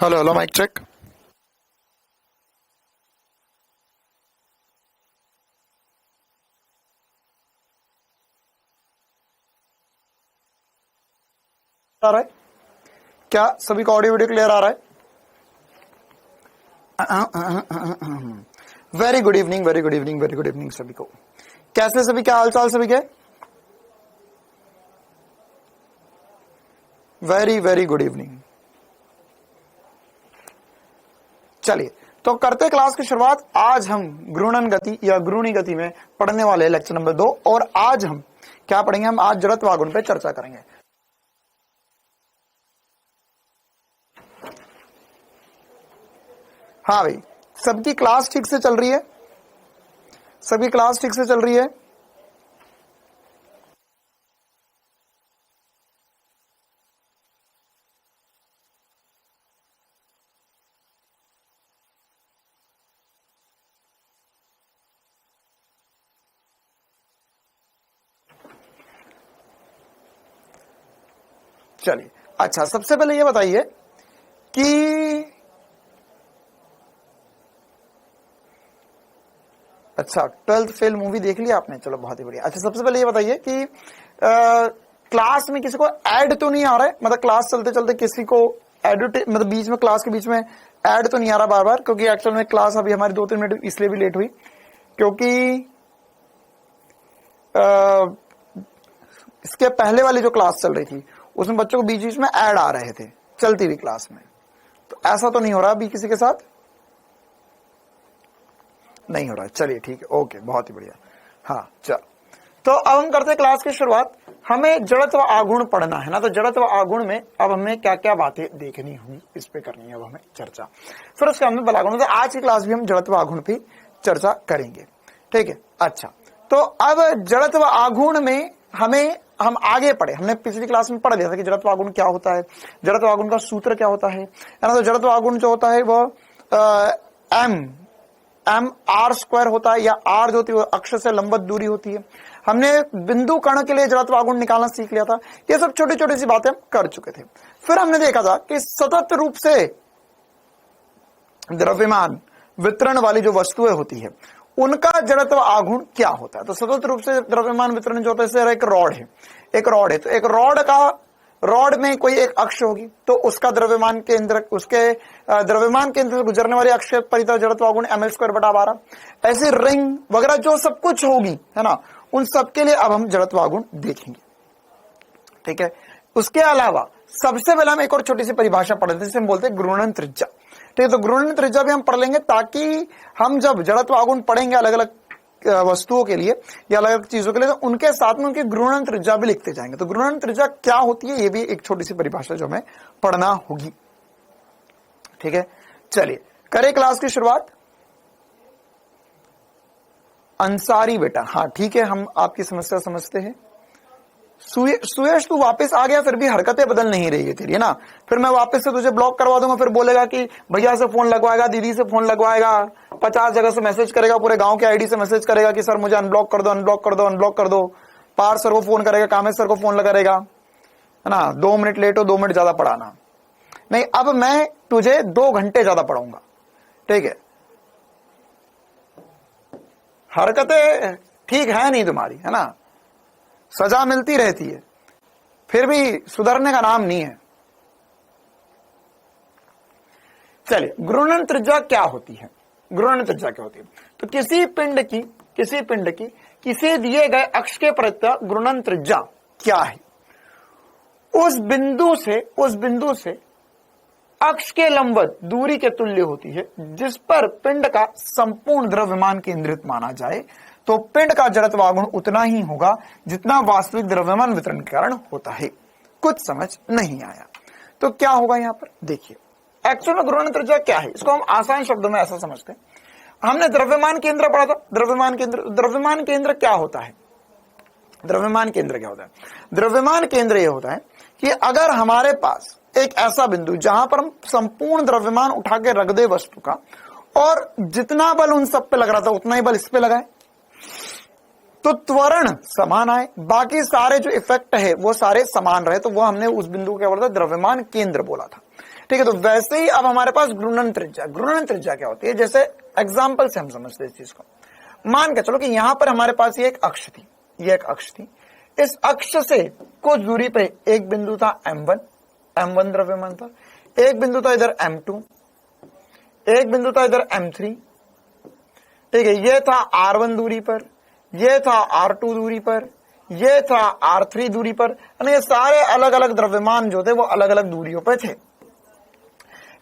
Hello hello mike check. आ रहा है क्या? सभी का ऑडियो वीडियो क्लियर आ रहा है? Very good evening, very good evening, very good evening सभी को। कैसे सभी, क्या हाल चाल सभी के? Very very good evening. चलिए तो करते क्लास की शुरुआत। आज हम घूर्णन गति या घूर्णी गति में पढ़ने वाले लेक्चर नंबर 2। और आज हम क्या पढ़ेंगे? हम आज जड़त्व आघूर्ण पे चर्चा करेंगे। हाँ भाई, सबकी क्लास ठीक से चल रही है? सभी क्लास ठीक से चल रही है? चलिए अच्छा, सबसे पहले ये बताइए कि अच्छा 12th फेल मूवी देख लिया आपने? चलो बहुत ही बढ़िया। अच्छा सबसे पहले ये बताइए कि क्लास में किसी को ऐड तो नहीं आ रहा है? मतलब क्लास चलते चलते किसी को मतलब बीच में, क्लास के बीच में ऐड तो नहीं आ रहा बार बार? क्योंकि एक्चुअल में क्लास अभी हमारी 2-3 मिनट इसलिए भी लेट हुई क्योंकि इसके पहले वाली जो क्लास चल रही थी उसमें बच्चों को बीच बीच में ऐड आ रहे थे चलती हुई क्लास में। तो ऐसा तो नहीं हो रहा अभी किसी के साथ? नहीं हो रहा है। चलिए ठीक है, ओके, बहुत ही बढ़िया। हाँ चल, तो अब हम करते हैं क्लास की शुरुआत। हमें जड़त्व आघूर्ण पढ़ना है ना, तो जड़त्व आघूर्ण में अब हमें क्या क्या बातें देखनी होंगी इस पे करनी है अब हमें चर्चा। फिर उसके बाद में बलागुण, तो आज की क्लास भी हम जड़त्व आघूर्ण पे चर्चा करेंगे, ठीक है। अच्छा तो अब जड़त्व आघूर्ण में हम आगे पढ़े, हमने पिछली क्लास में पढ़ लिया था कि जड़त्व आघूर्ण क्या होता है, जड़त्व आघूर्ण का सूत्र क्या होता है ना। तो जड़त्व आघूर्ण जो होता है वो एम आर स्क्वायर होता है, या आर जो होती है वो अक्ष से लंबवत दूरी होती है। हमने बिंदु कण के लिए जड़त्व आघूर्ण निकालना सीख लिया था। ये सब छोटी छोटी सी बातें हम कर चुके थे। फिर हमने देखा था कि सतत रूप से द्रव्यमान वितरण वाली जो वस्तुएं होती है उनका जड़त्व आघूर्ण क्या होता है। तो सतत रूप से द्रव्यमान वितरण जो होता है, जैसे एक रॉड है, तो एक रॉड में कोई एक अक्ष होगी तो उसका द्रव्यमान केंद्र, उसके द्रव्यमान केंद्र से गुजरने वाली अक्ष परितः जड़त्व आघूर्ण ml²/12। ऐसी रिंग वगैरह जो सब कुछ होगी है ना, उन सब के लिए अब हम जड़त्व आघूर्ण देखेंगे, ठीक है। उसके अलावा सबसे पहले हम एक और छोटी सी परिभाषा पढ़ लेते हैं जिसे हम बोलते हैं घूर्णन त्रिज्या, ठीक है। तो घूर्णन त्रिज्या भी हम पढ़ लेंगे ताकि हम जब जड़त्व आघूर्ण पढ़ेंगे अलग अलग वस्तुओं के लिए या अलग अलग चीजों के लिए, तो उनके साथ में उनकी घूर्णन त्रिज्या भी लिखते जाएंगे। तो घूर्णन त्रिज्या क्या होती है, ये भी एक छोटी सी परिभाषा जो हमें पढ़ना होगी, ठीक है। चलिए करें क्लास की शुरुआत। अंसारी बेटा, हाँ ठीक है, हम आपकी समस्या समझते हैं। सुयश तू वापस आ गया, फिर भी हरकतें बदल नहीं रही है तेरी, है ना। फिर मैं वापस से तुझे ब्लॉक करवा दूंगा, फिर बोलेगा कि भैया से फोन लगवाएगा, दीदी से फोन लगवाएगा, 50 जगह से मैसेज करेगा, पूरे गांव के आईडी से मैसेज करेगा कि सर मुझे अनब्लॉक कर दो, अनब्लॉक कर दो, अनब्लॉक कर दो। पार सर को फोन करेगा, कामेश सर को फोन लगाएगा, है ना। 2 मिनट लेट हो, 2 मिनट ज्यादा पढ़ाना नहीं। अब मैं तुझे 2 घंटे ज्यादा पढ़ाऊंगा, ठीक है। हरकतें ठीक है नहीं तुम्हारी, है ना, सजा मिलती रहती है, फिर भी सुधरने का नाम नहीं है। चलिए घूर्णन त्रिज्या क्या होती है? घूर्णन त्रिज्या क्या होती है? तो किसी पिंड की किसी दिए गए अक्ष के प्रत्यय घूर्णन त्रिज्या क्या है? उस बिंदु से अक्ष के लंबवत दूरी के तुल्य होती है जिस पर पिंड का संपूर्ण द्रव्यमान केंद्रित माना जाए। तो पिंड का जड़त्व आघूर्ण उतना ही होगा जितना वास्तविक द्रव्यमान वितरण के कारण होता है। कुछ समझ नहीं आया तो क्या होगा यहां पर देखिए। एक्चुअल में घूर्णन त्रिज्या क्या है, इसको हम आसान शब्दों में ऐसा समझते हैं। हमने द्रव्यमान केंद्र पढ़ा था। द्रव्यमान केंद्र क्या होता है? द्रव्यमान केंद्र यह होता है कि अगर हमारे पास एक ऐसा बिंदु जहां पर हम संपूर्ण द्रव्यमान उठा के रख दे वस्तु का, और जितना बल उन सब पे लग रहा था उतना ही बल इस पे लगाए तो त्वरण समान आए, बाकी सारे जो इफेक्ट है वो सारे समान रहे, तो वो हमने उस बिंदु को क्या बोला था? द्रव्यमान केंद्र बोला था। ठीक है, तो वैसे ही अब हमारे पास घूर्णन त्रिज्या, घूर्णन त्रिज्या क्या होती है, जैसे एग्जाम्पल से हम समझते हैं इस चीज को। मान के चलो कि यहां पर हमारे पास ये एक अक्ष थी, ये एक अक्ष थी, इस अक्ष से कुछ दूरी पे एक बिंदु था m1 द्रव्यमान था, एक बिंदु था इधर m2, एक बिंदु था इधर m3, ठीक है, ये था r1 दूरी पर, ये था r2 दूरी पर, ये था r3 दूरी पर, यानी ये सारे अलग अलग द्रव्यमान जो थे वो अलग अलग दूरियों पर थे।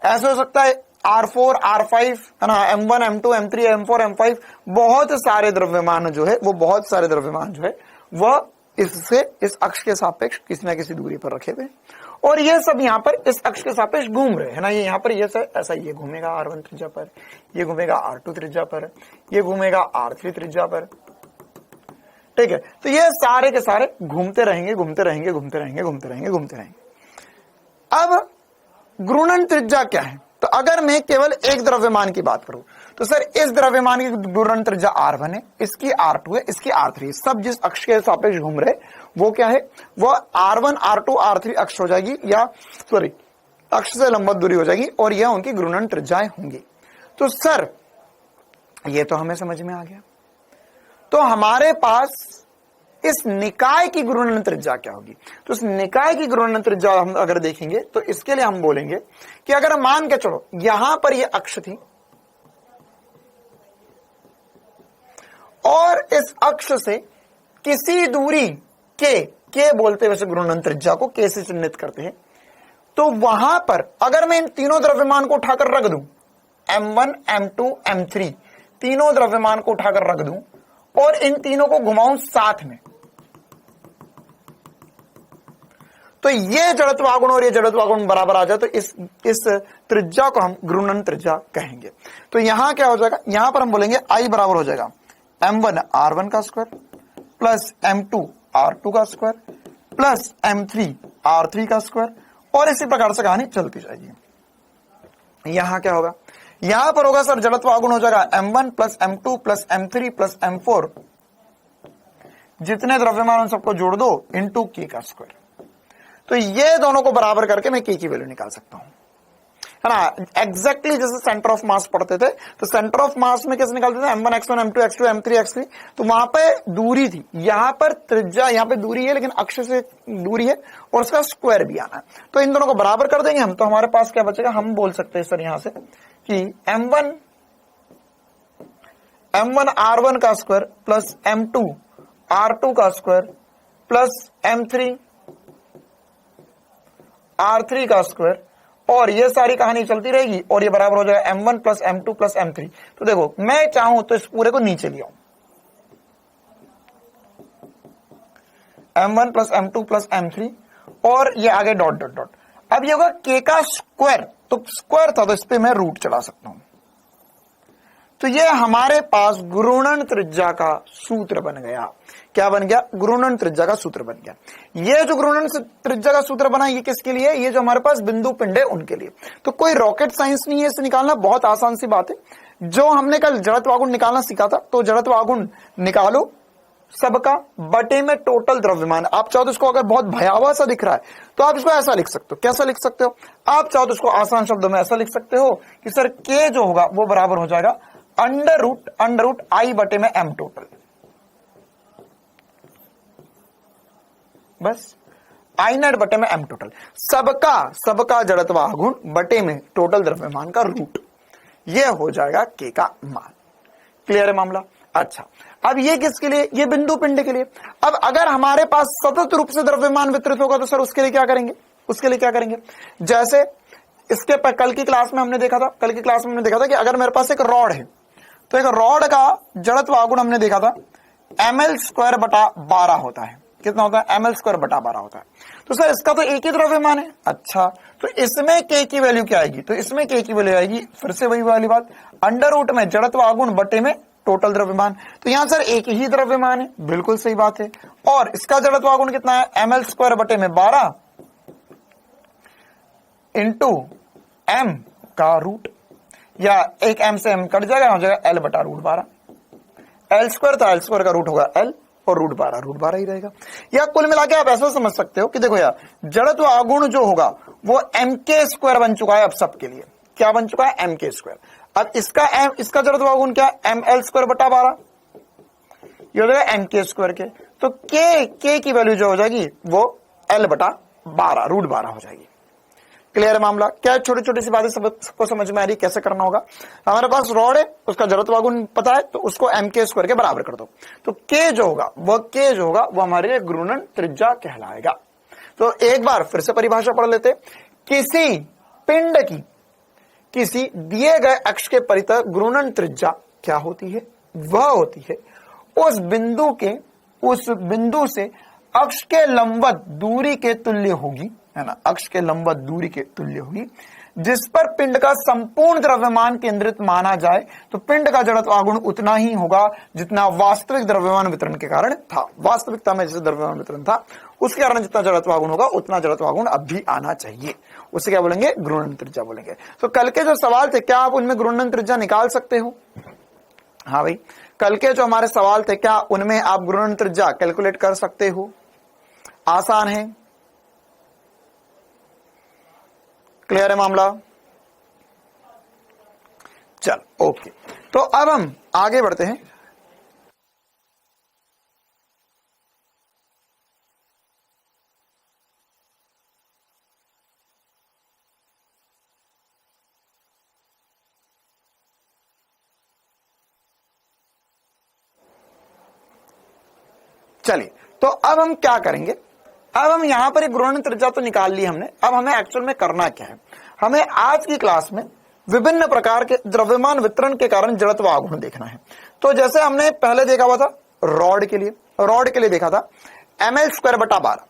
ऐसे हो सकता है R4, R5, है ना, M1, M2, M3, M4, M5, बहुत सारे द्रव्यमान जो है वो, बहुत सारे द्रव्यमान जो है वह इससे इस अक्ष के सापेक्ष किसी न किसी दूरी पर रखे हुए, और ये सब यहाँ पर इस अक्ष के सापेक्ष घूम रहे है ना, ये यहाँ पर ये ऐसा, ये घूमेगा R1 त्रिज्या पर, ये घूमेगा R2 त्रिज्या पर, ये घूमेगा R3 त्रिज्या पर, ठीक है, तो ये सारे के सारे घूमते रहेंगे, घूमते रहेंगे, घूमते रहेंगे, घूमते रहेंगे, घूमते रहेंगे। अब घूर्णन त्रिज्या क्या है, तो अगर मैं केवल एक द्रव्यमान की बात करूं तो सर इस द्रव्यमान की घूर्णन त्रिज्या R1 है, इसकी R2 है, इसकी R3 है, सब जिस अक्ष के सापेक्ष घूम रहे वो क्या है, वो R1, R2, R3 अक्ष हो जाएगी, या सॉरी अक्ष से लंबवत दूरी हो जाएगी, और यह उनकी घूर्णन त्रिज्याएं होंगी। तो सर ये तो हमें समझ में आ गया। तो हमारे पास इस निकाय की घूर्णन त्रिज्या क्या होगी, तो इस निकाय की घूर्णन त्रिज्या हम अगर देखेंगे तो इसके लिए हम बोलेंगे कि अगर मान के चलो यहां पर ये अक्ष थी और इस अक्ष से किसी दूरी के बोलते हैं वैसे घूर्णन त्रिज्या को के से चिन्हित करते हैं, तो वहां पर अगर मैं इन तीनों द्रव्यमान को उठाकर रख दूं, M1, M2, M3 तीनों द्रव्यमान को उठाकर रख दूं और इन तीनों को घुमाऊं साथ में, तो ये जड़त्वागुण और ये जड़त्वागुण बराबर आ जाए, तो इस त्रिज्या को हम घूर्णन त्रिज्या कहेंगे। तो यहां क्या हो जाएगा, यहां पर हम बोलेंगे I बराबर हो जाएगा M1 R1 का स्क्वायर प्लस M2 R2 का स्क्वायर प्लस M3 R3 का स्क्वायर, और इसी प्रकार से कहानी चलती जाएगी। यहां क्या होगा, यहां पर होगा सर जड़त्वागुण हो जाएगा M1 plus M2 plus M3 plus M4, जितने द्रव्यमान उन सबको जोड़ दो इंटू के का स्क्वायर। तो ये दोनों को बराबर करके मैं के की वैल्यू निकाल सकता हूं, है ना, एग्जैक्टली जैसे सेंटर ऑफ मास पढ़ते थे, तो सेंटर ऑफ मास में कैसे निकालते थे, M1 X1 M2 X2 M3 X3, तो वहां पे दूरी थी, यहां पर त्रिज्या, यहां पे दूरी है लेकिन अक्ष से दूरी है और उसका स्क्वायर भी आना है, तो इन दोनों को बराबर कर देंगे हम, तो हमारे पास क्या बचेगा, हम बोल सकते हैं सर यहां से कि M1 R1 का स्क्वायर प्लस M2 R2 का स्क्वायर प्लस M3 R3 का स्क्वायर, और ये सारी कहानी चलती रहेगी, और ये बराबर हो जाएगा M1 plus M2 plus M3। तो देखो मैं चाहूं तो इस पूरे को नीचे ले आऊं, M1 plus M2 plus M3, और ये आगे डॉट डॉट डॉट, अब ये होगा के का स्क्वायर, तो स्क्वायर था तो इस पे मैं रूट चला सकता हूं, तो ये हमारे पास घूर्णन त्रिज्या का सूत्र बन गया। क्या बन गया, घूर्णन त्रिज्या का सूत्र बन गया। ये जो घूर्णन त्रिज्या का सूत्र बना ये किसके लिए, ये जो हमारे पास बिंदु पिंड है उनके लिए। तो कोई रॉकेट साइंस नहीं है इसे निकालना, बहुत आसान सी बात है। जो हमने कल जड़त्वागुण निकालना सीखा था, तो जड़त्वागुण निकालो सबका बटे में टोटल द्रव्यमान। आप चाहो तो इसको अगर बहुत भयावह सा दिख रहा है तो आप इसको ऐसा लिख सकते हो। कैसा लिख सकते हो, आप चाहो तो इसको आसान शब्दों में ऐसा लिख सकते हो कि सर के जो होगा वो बराबर हो जाएगा अंडर रूट I बटे में M टोटल। बस I नॉट बटे में M टोटल, सबका जड़त्वागुण बटे में टोटल द्रव्यमान का रूट, ये हो जाएगा के का मान। क्लियर है मामला। अच्छा, अब ये किसके लिए, ये बिंदु पिंड के लिए। अब अगर हमारे पास सतत रूप से द्रव्यमान वितरित होगा तो सर उसके लिए क्या करेंगे, उसके लिए क्या करेंगे, जैसे इसके कल की क्लास में हमने देखा था, कि अगर मेरे पास एक रॉड है तो एक रॉड का जड़त्वागुण हमने देखा था ml स्क्वायर बटा 12 होता है। कितना होता है, ml स्क्वायर बटा 12 होता है। तो सर इसका तो एक ही द्रव्यमान है। अच्छा, तो इसमें k की वैल्यू क्या आएगी, तो इसमें k की वैल्यू आएगी फिर से वही वाली बात, अंडर रूट में जड़त्वागुण बटे में टोटल द्रव्यमान। तो यहां सर एक ही द्रव्यमान है, बिल्कुल सही बात है, और इसका जड़त्वागुण कितना है, ml स्क्वायर बटे में 12 इंटू m का रूट, या एक m से m कट जाएगा, हो जाएगा l बटा रूट 12। l स्क्वायर था, l स्क्वायर का रूट होगा l, और √12 ही रहेगा। या कुल मिला के आप ऐसा समझ सकते हो कि देखो यार, जड़त्व आघूर्ण जो होगा वो mk² बन चुका है अब सबके लिए। क्या बन चुका है? mk²। अब इसका जड़त्व आघूर्ण क्या है? ml²/12। ये हो जाएगा mk² के। तो k की वैल्यू जो हो जाएगी वो l/12 √12 हो जाएगी। क्लियर है मामला? क्या छोटी छोटी सी बातें सबको समझ में आ रही, कैसे करना होगा? हमारे पास रॉड है, उसका जड़त्व आघूर्ण पता है, तो उसको mk² के बराबर कर दो। तो k जो होगा वो हमारे लिए घूर्णन त्रिज्या कहलाएगा। तो एक बार फिर से परिभाषा पढ़ लेते। किसी पिंड की किसी दिए गए अक्ष के परितः घूर्णन त्रिज्या क्या होती है? वह होती है उस बिंदु से अक्ष के लंबवत दूरी के तुल्य होगी, है ना, अक्ष के लंबवत दूरी के तुल्य होगी, जिस पर पिंड का संपूर्ण द्रव्यमान केंद्रित माना जाए। तो पिंड का जड़त्व आघूर्ण उतना ही होगा जितना वास्तविक द्रव्यमान वितरण के कारण था। वास्तविकता में जैसे द्रव्यमान वितरण था उसके कारण जितना जड़त्व आघूर्ण होगा उतना जड़त्व आघूर्ण अब भी आना चाहिए। उसे क्या बोलेंगे? घूर्णन त्रिज्या बोलेंगे। तो कल के जो सवाल थे, क्या आप उनमें घूर्णन त्रिज्या निकाल सकते हो? हाँ भाई, कल के जो हमारे सवाल थे, क्या उनमें आप घूर्णन त्रिज्या कैलकुलेट कर सकते हो? आसान है। क्लियर है मामला? चल ओके, तो अब हम आगे बढ़ते हैं। चलिए, तो अब हम क्या करेंगे? अब हम यहां पर एक घूर्णन त्रिज्या तो निकाल ली हमने। अब हमें एक्चुअल में करना क्या है? हमें आज की क्लास में विभिन्न प्रकार के द्रव्यमान वितरण के कारण जड़त्व आघूर्ण देखना है। तो जैसे हमने पहले देखा हुआ था रॉड के लिए देखा था ml²/12।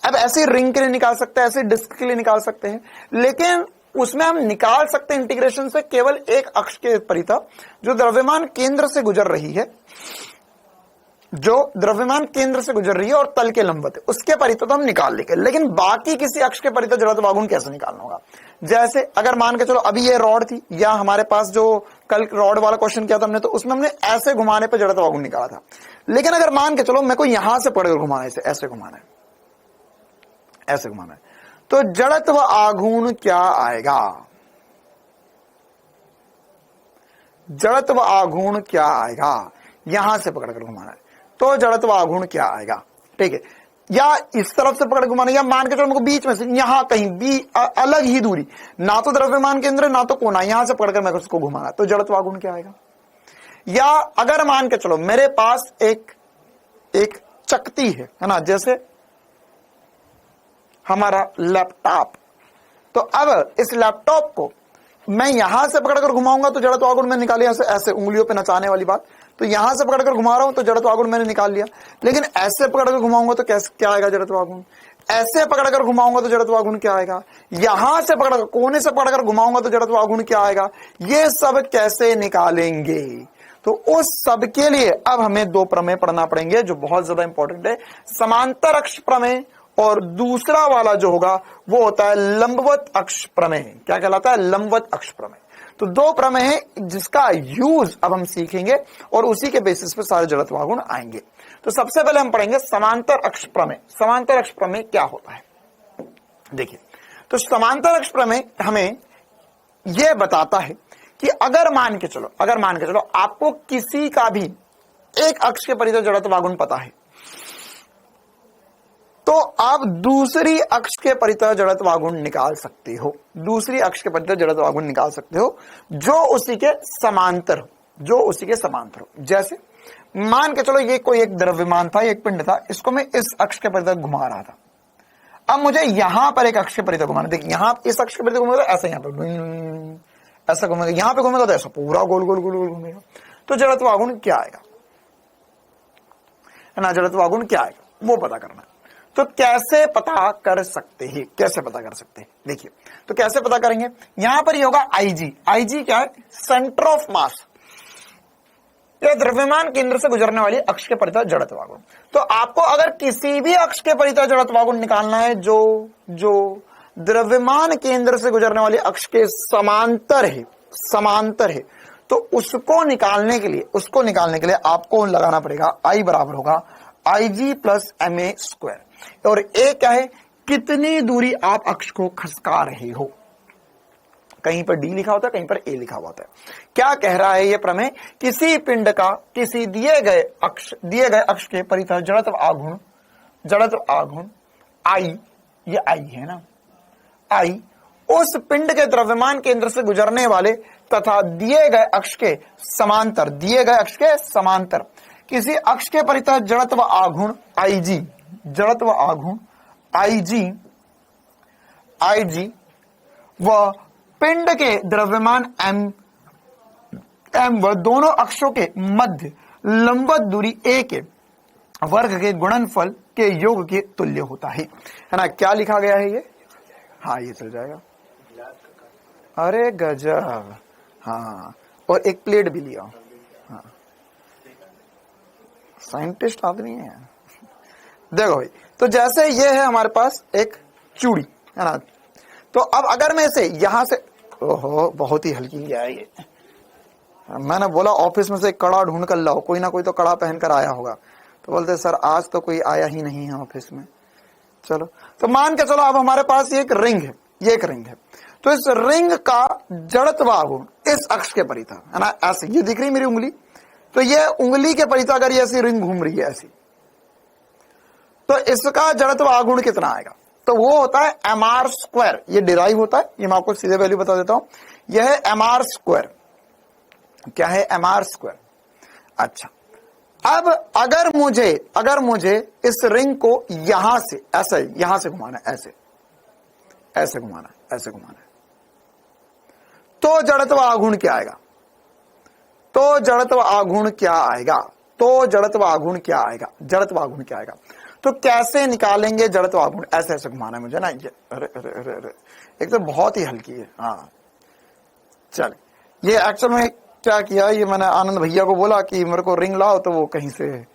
अब ऐसे रिंग के लिए निकाल सकते हैं, ऐसे डिस्क के लिए निकाल सकते हैं, लेकिन उसमें हम निकाल सकते हैं इंटीग्रेशन से केवल एक अक्ष के परितः जो द्रव्यमान केंद्र से गुजर रही है, और तल के लंबवत है, उसके परितः तो हम निकाल लेंगे। लेकिन बाकी किसी अक्ष के परितः जड़त्व आघूर्ण कैसे निकालना होगा? जैसे अगर मान के चलो अभी ये रॉड थी, या हमारे पास जो कल रॉड वाला क्वेश्चन किया था हमने, तो उसमें हमने ऐसे घुमाने पर जड़त्व आघूर्ण निकाला था। लेकिन अगर मान के चलो मेरे को यहां से पकड़कर घुमाना है, ऐसे घुमाना है, तो जड़त्व आघूर्ण क्या आएगा? यहां से पकड़कर घुमाना है तो जड़त्व आघूर्ण क्या आएगा? ठीक है, या इस तरफ से पकड़ घुमाना, या मान के चलो मेरे को बीच में से यहां कहीं भी अलग ही दूरी, ना तो द्रव्यमान केंद्र ना तो कोना, यहां से पकड़कर मेरे को उसको घुमाना, तो जड़त्व आघूर्ण क्या आएगा? या अगर मान के चलो मेरे पास एक चकती है ना, जैसे हमारा लैपटॉप, तो अब इस लैपटॉप को मैं यहां से पकड़कर घुमाऊंगा तो जड़त्व आघूर्ण मैंने निकाल लिया, ऐसे उंगलियों पे नचाने वाली बात। तो यहां से पकड़कर घुमा रहा हूं तो जड़त्व आघूर्ण मैंने निकाल लिया। लेकिन ऐसे पकड़कर घुमाऊंगा तो कैसे क्या आएगा जड़त्व आघूर्ण? ऐसे पकड़कर घुमाऊंगा तो जड़त्व आघूर्ण क्या आएगा? यहां से पकड़कर, कोने से पकड़कर घुमाऊंगा तो जड़त्व आघूर्ण क्या आएगा? ये सब कैसे निकालेंगे? तो उस सब के लिए अब हमें दो प्रमेय पढ़ना पड़ेंगे जो बहुत ज्यादा इंपॉर्टेंट है। समांतर अक्ष प्रमेय और दूसरा वाला जो होगा वो होता है लंबवत अक्ष प्रमेय। क्या कहलाता है? लंबवत अक्ष प्रमेय। तो दो प्रमेय है जिसका यूज अब हम सीखेंगे और उसी के बेसिस पे सारे जड़त्व आघूर्ण आएंगे। तो सबसे पहले हम पढ़ेंगे समांतर अक्ष प्रमेय। समांतर अक्ष प्रमेय क्या होता है? देखिए, तो समांतर अक्ष प्रमेय हमें यह बताता है कि अगर मान के चलो आपको किसी का भी एक अक्ष के परितः जड़त्व आघूर्ण पता है, तो आप दूसरी अक्ष के परितः जड़त्व आघूर्ण निकाल सकते हो। दूसरी अक्ष के परितः जड़त्व आघूर्ण निकाल सकते हो जो उसी के समांतर हो। जैसे मान के चलो ये कोई एक द्रव्यमान था, एक पिंड था, इसको मैं इस अक्ष के परितः घुमा रहा था। अब मुझे यहां पर एक अक्ष के परितः घुमाना। देखिए, यहां इस अक्ष के परितः घूमेगा ऐसे, यहां पर ऐसा घूमेगा, यहां पे घूमेगा तो ऐसा पूरा गोल गोल गोल गोल घूमेगा। तो जड़त्व आघूर्ण क्या आएगा? है ना, जड़त्व आघूर्ण क्या आएगा वो पता करना है। तो कैसे पता कर सकते हैं? देखिए, तो कैसे पता करेंगे? यहां पर ये होगा IG क्या है? सेंटर ऑफ मास, या द्रव्यमान केंद्र से गुजरने वाली अक्ष के परितः जड़त्व आघूर्ण। तो आपको अगर किसी भी अक्ष के परितः जड़त्व आघूर्ण निकालना है जो द्रव्यमान केंद्र से गुजरने वाली अक्ष के समांतर है, तो उसको निकालने के लिए आपको लगाना पड़ेगा I बराबर होगा IG प्लस MA स्क्वायर। और ए क्या है, कितनी दूरी आप अक्ष को खसका रहे हो। कहीं पर डी लिखा होता है, कहीं पर ए लिखा हुआ होता है। क्या कह रहा है ये प्रमेय, किसी पिंड का किसी दिए गए अक्ष के परितः जड़त्व आघूर्ण आई, ये आई है ना, आई उस पिंड के द्रव्यमान केंद्र से गुजरने वाले तथा दिए गए अक्ष के समांतर किसी अक्ष के परितः जड़त्व आघूर्ण IG व पिंड के द्रव्यमान m व दोनों अक्षों के मध्य लंबवत दूरी a के वर्ग के गुणनफल के योग के तुल्य होता है ना। क्या लिखा गया है ये, हाँ ये चल जाएगा। अरे गजब, हाँ और एक प्लेट भी लिया, हाँ साइंटिस्ट आदमी है। देखो भाई, तो जैसे ये है हमारे पास एक चूड़ी है ना, तो अब अगर मैं इसे यहां से, ओहो बहुत ही हल्की है ये, मैंने बोला ऑफिस में से एक कड़ा ढूंढ कर लाओ, कोई ना कोई तो कड़ा पहन कर आया होगा, तो बोलते सर आज तो कोई आया ही नहीं है ऑफिस में। चलो तो मान के चलो अब हमारे पास ये एक रिंग है, तो इस रिंग का जड़त्व आघूर्ण इस अक्ष के परितः है ना, ऐसे ये दिख रही मेरी उंगली, तो ये उंगली के परितः अगर ये ऐसी रिंग घूम रही है ऐसी, तो इसका जड़त्व आघूर्ण कितना आएगा, तो वो होता है mr स्क्वायर। ये डिराइव होता है, ये मैं आपको सीधे वैल्यू बता देता हूं, यह है mr स्क्वायर। क्या है mr स्क्वायर। अच्छा, अब अगर मुझे इस रिंग को यहां से ऐसे, यहां से घुमाना है, ऐसे घुमाना है, तो जड़त्व आघूर्ण क्या आएगा, जड़त्व आघूर्ण क्या आएगा। तो कैसे निकालेंगे जड़त्व आघूर्ण, ऐसे घुमाना है मुझे ना, ये अरे एक तो बहुत ही हल्की है। हाँ चल, ये एक्चुअल में क्या किया, ये मैंने आनंद भैया को बोला कि मेरे को रिंग लाओ, तो वो कहीं से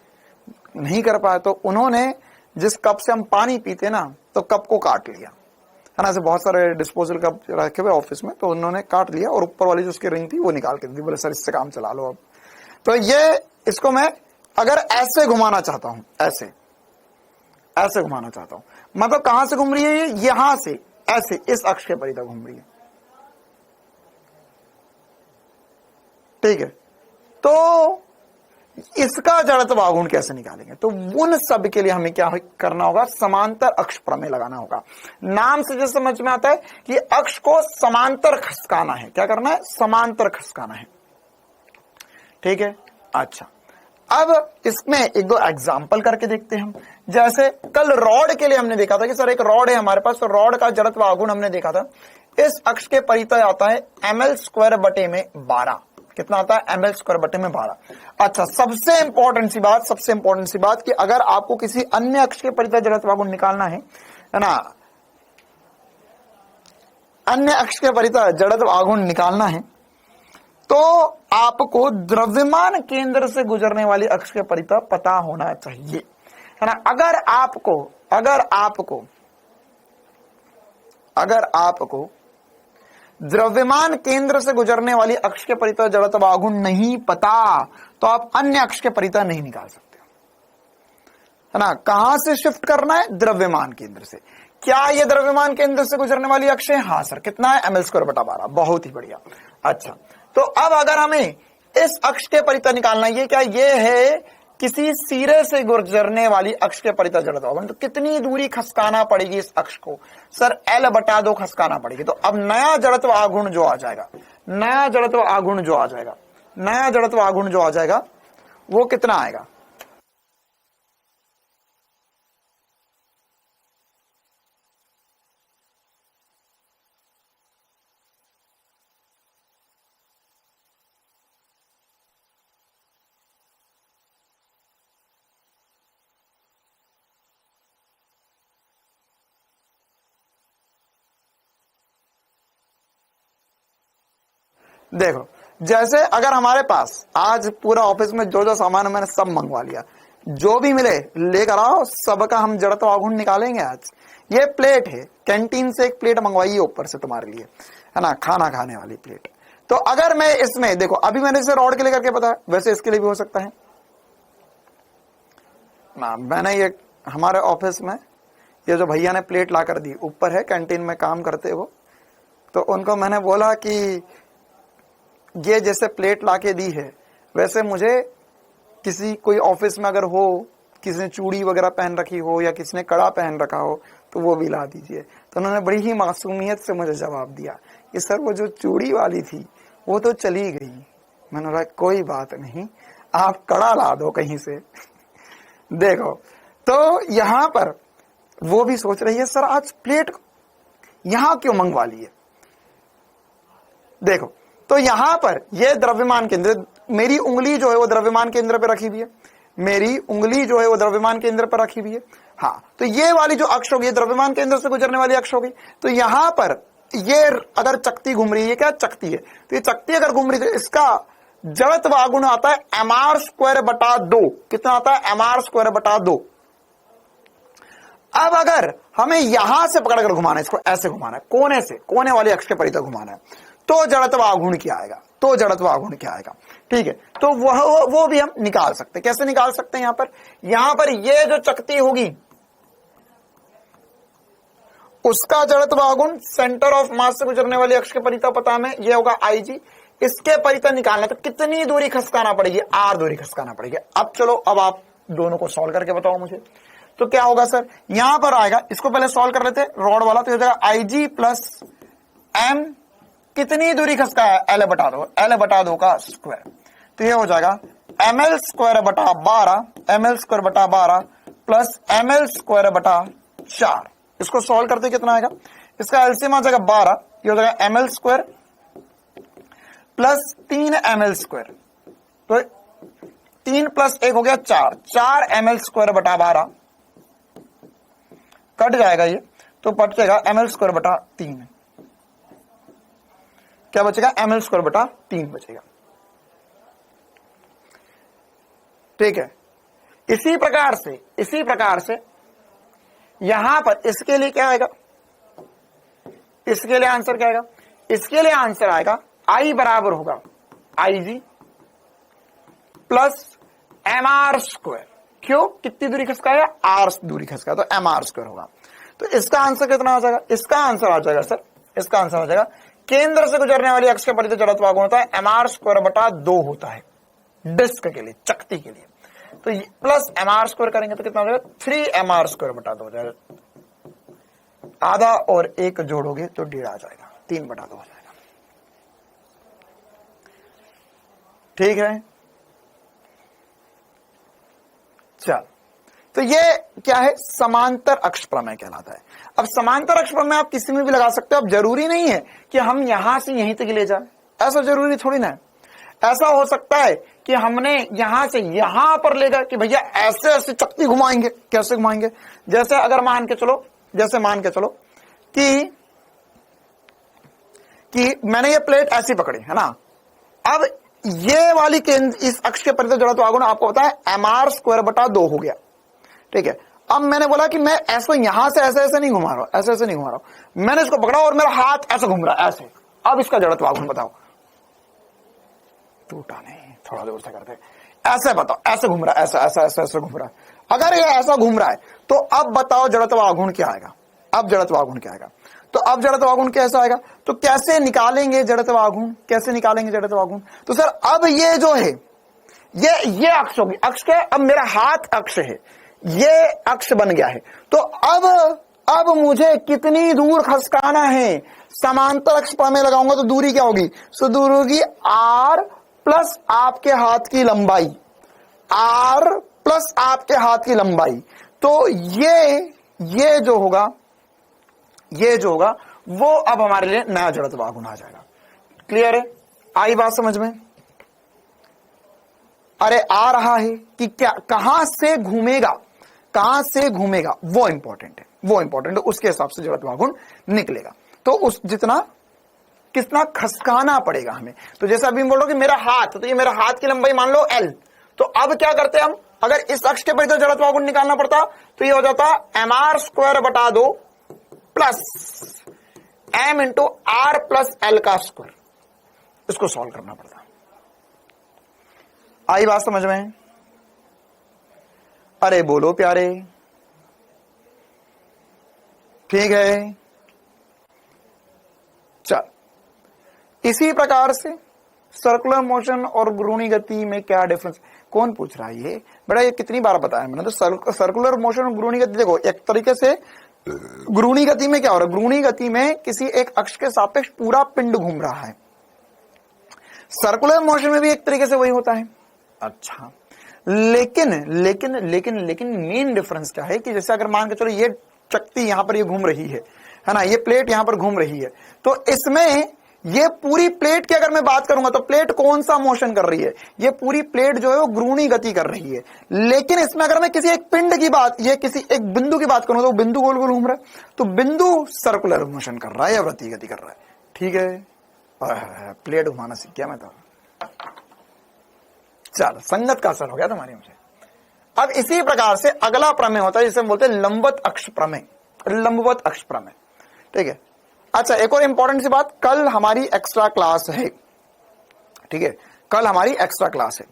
नहीं कर पाया, तो उन्होंने जिस कप से हम पानी पीते ना, तो कप को काट लिया है ना, ऐसे बहुत सारे डिस्पोजल कप रखे हुए ऑफिस में, तो उन्होंने काट लिया और ऊपर वाली जो उसकी रिंग थी वो निकाल के दी, बोले सर इससे काम चला लो अब। तो ये इसको मैं अगर ऐसे घुमाना चाहता हूं, ऐसे घुमाना चाहता हूं, मतलब कहां से घूम रही है ये, यहां से ऐसे इस अक्ष के परितः घूम रही है, ठीक है। तो इसका जड़त्व आघूर्ण कैसे निकालेंगे, तो उन सब के लिए हमें क्या करना होगा, समांतर अक्ष प्रमेय लगाना होगा। नाम से जो समझ में आता है कि अक्ष को समांतर खसकाना है, क्या करना है, समांतर खसकाना है, ठीक है। अच्छा, अब इसमें एक दो एग्जाम्पल करके देखते हैं हम। जैसे कल रॉड के लिए हमने देखा था कि सर एक रॉड है हमारे पास, तो रॉड का जड़त्व आघूर्ण हमने देखा था, इस अक्ष के परितः आता है ml स्क्वायर बटे में 12। कितना आता है, ml स्क्वायर बटे में 12। अच्छा, सबसे इंपॉर्टेंट सी बात कि अगर आपको किसी अन्य अक्ष के परितः जड़त्व आघूर्ण निकालना है ना, अन्य अक्ष के परितः जड़त्व आघूर्ण निकालना है, तो आपको द्रव्यमान केंद्र से गुजरने वाली अक्ष के परितः पता होना चाहिए, है ना। अगर आपको द्रव्यमान केंद्र से गुजरने वाली अक्ष के परितः जड़त्व आघूर्ण नहीं पता, तो आप अन्य अक्ष के परितः नहीं निकाल सकते, है ना। कहां से शिफ्ट करना है, द्रव्यमान केंद्र से। क्या ये द्रव्यमान केंद्र से गुजरने वाली अक्ष है, हाँ सर, कितना है, ml स्क्वायर बटा 12, बहुत ही बढ़िया। अच्छा, तो अब अगर हमें इस अक्ष के परितः निकालना है, क्या ये है किसी सिरे से गुजरने वाली अक्ष के परितः जड़त्व आघूर्ण, तो कितनी दूरी खसकाना पड़ेगी इस अक्ष को, सर L बटा 2 खसकाना पड़ेगी। तो अब नया जड़त्व आघूर्ण जो आ जाएगा, वो कितना आएगा, देखो जैसे अगर हमारे पास आज पूरा ऑफिस में जो जो सामान है मैंने सब मंगवा लिया, जो भी मिले लेकर आओ, सबका हम जड़त्व आघूर्ण निकालेंगे आज। ये प्लेट है, कैंटीन से एक प्लेट मंगवाई है ऊपर से तुम्हारे लिए, है ना, खाना खाने वाली प्लेट। तो अगर मैं इसमें देखो, अभी मैंने इसे रॉड के लिए करके बताया, वैसे इसके लिए भी हो सकता है। ना मैंने ये हमारे ऑफिस में ये जो भैया ने प्लेट ला कर दी, ऊपर है कैंटीन में काम करते वो, तो उनको मैंने बोला कि ये जैसे प्लेट ला के दी है वैसे मुझे किसी कोई ऑफिस में अगर हो, किसी ने चूड़ी वगैरह पहन रखी हो या किसी ने कड़ा पहन रखा हो तो वो भी ला दीजिए। तो उन्होंने बड़ी ही मासूमियत से मुझे जवाब दिया कि सर वो जो चूड़ी वाली थी वो तो चली गई। मैंने बोला कोई बात नहीं, आप कड़ा ला दो कहीं से। देखो, तो यहां पर वो भी सोच रही है सर आज प्लेट यहां क्यों मंगवा ली है। देखो, तो यहां पर ये द्रव्यमान केंद्र, मेरी उंगली जो है वो द्रव्यमान केंद्र पे रखी हुई है, मेरी उंगली जो है वो द्रव्यमान केंद्र पर रखी हुई है। हाँ, तो ये वाली जो अक्ष होगी द्रव्यमान केंद्र से गुजरने वाली अक्ष होगी। तो यहां पर ये अगर चकती घूम रही है, क्या चकती है, तो ये चकती अगर घूम रही है तो इसका जड़त्व आगुण आता है mr²/2। कितना आता है? mr²/2। अब अगर हमें यहां से पकड़कर घुमाना है, इसको ऐसे घुमाना है, कोने से, कोने वाली अक्ष के परितः घुमाना है, तो जड़त्व आघूर्ण क्या आएगा, तो जड़त्व आघूर्ण क्या आएगा। ठीक है, तो वो भी हम निकाल सकते हैं। कैसे निकाल सकते हैं? यहां पर ये जो चकती होगी उसका जड़त्व आघूर्ण सेंटर ऑफ मास से गुजरने वाली अक्ष के परितः पता हमें, ये होगा IG। इसके परितः निकालना तो कितनी दूरी खसकाना पड़ेगी? R दूरी खसकाना पड़ेगी। अब चलो, अब आप दोनों को सॉल्व करके बताओ मुझे। तो क्या होगा सर, यहां पर आएगा, इसको पहले सॉल्व कर लेते रॉड वाला, तो हो जाएगा IG प्लस M। कितनी दूरी खसका है? L बटा 2, L/2 का स्क्वायर। तो ये हो जाएगा ml²/12, ml²/12 प्लस ml²/4। इसको सॉल्व करते कितना आएगा? इसका एलसीएम आ जाएगा 12, ये हो जाएगा ml² प्लस 3ml²। तो 3 प्लस 1 हो गया 4, 4 ml²/12 कट जाएगा ये, तो बचेगा ml²/3। क्या बचेगा? ml²/3 बचेगा। ठीक है, इसी प्रकार से यहां पर इसके लिए क्या आएगा? इसके लिए आंसर क्या आएगा? इसके लिए आंसर आएगा I बराबर होगा IG प्लस mr²। क्यों? कितनी दूरी खसकाया? R दूरी खसकाया, तो mr² होगा। तो इसका आंसर कितना आ जाएगा? इसका आंसर आ जाएगा सर, इसका आंसर आ जाएगा, केंद्र से गुजरने वाली अक्ष के परितः जड़त्व आघूर्ण होता है mr²/2 होता है डिस्क के लिए, चकती के लिए। तो प्लस mr² करेंगे तो कितना हो जाएगा? 3mr²/2 हो जाएगा। आधा और एक जोड़ोगे तो 1.5 आ जाएगा, 3/2 हो जाएगा। ठीक है, चल, तो ये क्या है? समांतर अक्ष प्रमेय कहलाता है। अब समांतर अक्ष प्रमेय आप किसी में भी लगा सकते हो। अब जरूरी नहीं है कि हम यहां से यहीं तक ले जाए, ऐसा जरूरी थोड़ी ना है। ऐसा हो सकता है कि हमने यहां से यहां पर ले गए कि भैया ऐसे ऐसे चकती घुमाएंगे। कैसे घुमाएंगे? जैसे अगर मान के चलो कि मैंने ये प्लेट ऐसी पकड़ी है ना, अब ये वाली केंद्र इस अक्ष के परितः जड़त्व आघूर्ण आपको पता है mr²/2 हो गया। ठीक है, अब मैंने बोला कि मैं ऐसे यहां से ऐसे नहीं घुमा रहा हूं, ऐसे नहीं घुमा रहा हूं, मैंने इसको पकड़ा और मेरा हाथ ऐसे घूम रहा है, ऐसे। अब इसका जड़त्व आघूर्ण बताओ। टूटा नहीं, थोड़ा दूर से करते, ऐसे बताओ, ऐसे घूम रहा है, ऐसा घूम रहा है। अगर ये ऐसा घूम रहा है तो अब बताओ जड़त्व आघूर्ण क्या आएगा? अब जड़त्व आघूर्ण क्या आएगा? तो अब जड़त्व आघूर्ण कैसा आएगा? तो कैसे निकालेंगे जड़त्व आघूर्ण? कैसे निकालेंगे जड़त्व आघूर्ण? तो सर अब ये जो है ये अक्ष होगी, अक्ष क्या है? अब मेरा हाथ अक्ष है, ये अक्ष बन गया है। तो अब मुझे कितनी दूर खसकाना है? समांतर अक्ष प्रमेय लगाऊंगा तो दूरी क्या होगी? सो दूरी होगी R प्लस आपके हाथ की लंबाई, R प्लस आपके हाथ की लंबाई। तो ये जो होगा वो अब हमारे लिए नया जड़त्व आघूर्ण आ जाएगा। क्लियर है? आई बात समझ में? अरे आ रहा है कि क्या, कहां से घूमेगा, वो इंपॉर्टेंट है, उसके हिसाब से जड़त्व आघूर्ण निकलेगा। तो उस कितना खसकाना पड़ेगा हमें। तो जैसे अभी बोल रहा हूं कि मेरा हाथ, तो ये मेरा हाथ की लंबाई मान लो L। तो अब क्या करते हैं हम, अगर इस अक्ष के परितः जड़त्व आघूर्ण निकालना पड़ता तो ये हो जाता mr²/2 plus m × r plus L का स्क्वायर। इसको सॉल्व करना पड़ता। आई बात समझ में? अरे बोलो प्यारे, ठीक है। चल, इसी प्रकार से सर्कुलर मोशन और घूर्णी गति में क्या डिफरेंस, कौन पूछ रहा है ये बेटा, ये कितनी बार बताया मैंने। तो सर्कुलर मोशन और घूर्णी गति, देखो एक तरीके से घूर्णी गति में क्या हो रहा है, घूर्णी गति में किसी एक अक्ष के सापेक्ष पूरा पिंड घूम रहा है। सर्कुलर मोशन में भी एक तरीके से वही होता है। अच्छा, लेकिन लेकिन लेकिन लेकिन मेन डिफरेंस क्या है कि जैसे अगर मान के चलो ये चकती यहां पर ये घूम रही है ना, ये प्लेट यहां पर घूम रही है, तो इसमें ये पूरी प्लेट की अगर मैं बात करूंगा तो प्लेट कौन सा मोशन कर रही है, ये पूरी प्लेट जो है वो घूर्णी गति कर रही है। लेकिन इसमें अगर मैं किसी एक पिंड की बात, ये किसी एक बिंदु की बात करूं तो बिंदु गोल गोल घूम रहा है, तो बिंदु सर्कुलर मोशन कर रहा है या वृत्तीय गति कर रहा है। ठीक है, प्लेट घुमाना सीख गया मैं तो। चलो, संगत का असर हो गया तुम्हारी मुझे। अब इसी प्रकार से अगला प्रमेय होता है जिसे हम बोलते हैं लंबवत अक्ष प्रमेय, लंबवत अक्ष प्रमेय। ठीक है। अच्छा, एक और इंपॉर्टेंट सी बात, कल हमारी एक्स्ट्रा क्लास है। ठीक है, कल हमारी एक्स्ट्रा क्लास है।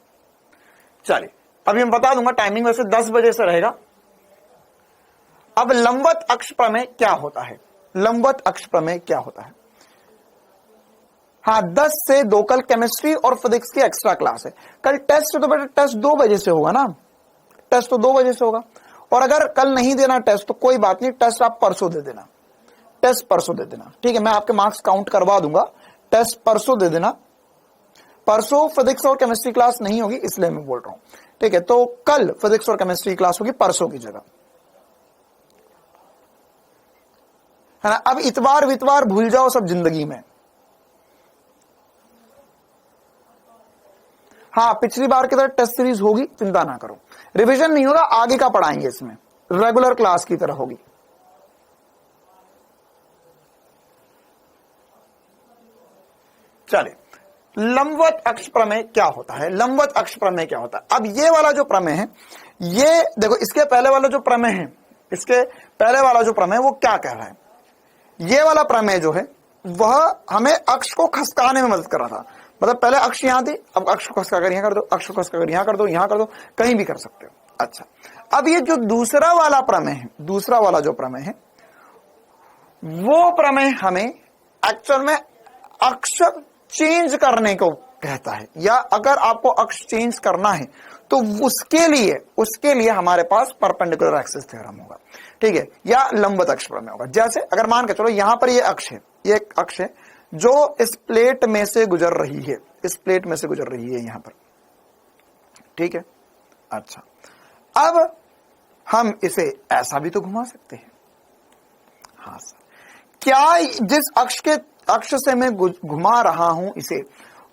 चलिए, अभी मैं बता दूंगा टाइमिंग वैसे 10 बजे से रहेगा। अब लंबवत अक्ष प्रमेय क्या होता है, लंबवत अक्ष प्रमेय क्या होता है। हाँ, 10 से 2 कल केमिस्ट्री और फिजिक्स की एक्स्ट्रा क्लास है। कल टेस्ट तो बेटा टेस्ट 2 बजे से होगा ना, टेस्ट तो 2 बजे से होगा। और अगर कल नहीं देना टेस्ट तो कोई बात नहीं, टेस्ट आप परसों दे देना, टेस्ट परसों दे देना। ठीक है, मैं आपके मार्क्स काउंट करवा दूंगा, टेस्ट परसों दे देना। परसों फिजिक्स और केमिस्ट्री क्लास नहीं होगी इसलिए मैं बोल रहा हूं। ठीक है, तो कल फिजिक्स और केमिस्ट्री क्लास होगी परसों की जगह, है ना। अब इतवार वितवार भूल जाओ सब जिंदगी में। हाँ, पिछली बार की तरह टेस्ट सीरीज होगी, चिंता ना करो। रिवीजन नहीं होगा, आगे का पढ़ाएंगे, इसमें रेगुलर क्लास की तरह होगी। चलिए, लंबवत अक्ष प्रमेय क्या होता है, लंबवत अक्ष प्रमेय क्या होता है। अब ये वाला जो प्रमेय है, ये देखो, इसके पहले वाला जो प्रमेय है, इसके पहले वाला जो प्रमेय वो क्या कह रहा है, ये वाला प्रमेय जो है वह हमें अक्ष को खसकाने में मदद कर रहा था। मतलब पहले अक्ष यहां थी, अब अक्ष को खसका कर यहां कर दो, अक्ष को खसका कर यहां कर दो, यहां कर दो, कहीं भी कर सकते हो। अच्छा, अब ये जो दूसरा वाला प्रमेय है, दूसरा वाला जो प्रमेय है, वो प्रमेय हमें एक्चुअल में अक्ष चेंज करने को कहता है, या अगर आपको अक्ष चेंज करना है तो उसके लिए हमारे पास परपेंडिकुलर एक्सिस थ्योरम होगा। ठीक है, या लंबवत अक्ष प्रमेय होगा। जैसे अगर मान के चलो यहां पर ये अक्ष है, ये एक अक्ष है जो इस प्लेट में से गुजर रही है, इस प्लेट में से गुजर रही है यहां पर। ठीक है। अच्छा, अब हम इसे ऐसा भी तो घुमा सकते हैं। हाँ सर, क्या जिस अक्ष से मैं घुमा रहा हूं इसे,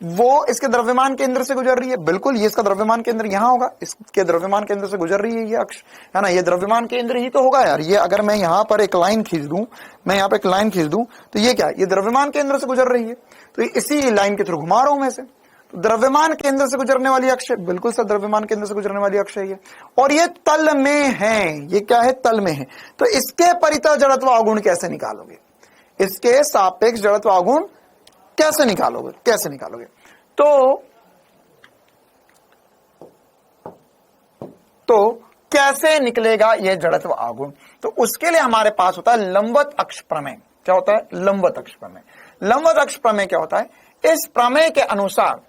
वो इसके द्रव्यमान केंद्र से गुजर रही है। बिल्कुल, ये इसका द्रव्यमान केंद्र यहां होगा, इसके द्रव्यमान केंद्र से गुजर रही है ये अक्ष, है ना। ये द्रव्यमान केंद्र ही तो होगा यार। ये अगर मैं यहां पर एक लाइन खींच दूं, मैं यहां पर एक लाइन खींच दूं, तो ये क्या, ये द्रव्यमान केंद्र से गुजर रही है, तो इसी लाइन के थ्रू घुमा रहा हूं मैं इसे। तो द्रव्यमान केंद्र से गुजरने वाली अक्ष है, बिल्कुल सर, द्रव्यमान केंद्र से गुजरने वाली अक्ष है ये। और ये तल में है, ये क्या है, तल में है। तो इसके परितः जड़त्व अवगुण कैसे निकालोगे, इसके सापेक्ष जड़त्व अवगुण कैसे निकालोगे, कैसे निकालोगे। तो कैसे निकलेगा यह जड़त्व आघूर्ण, तो उसके लिए हमारे पास होता है लंबवत अक्ष प्रमेय। क्या होता है, लंबवत अक्ष प्रमेय। लंबवत अक्ष प्रमेय क्या होता है, इस प्रमेय के अनुसार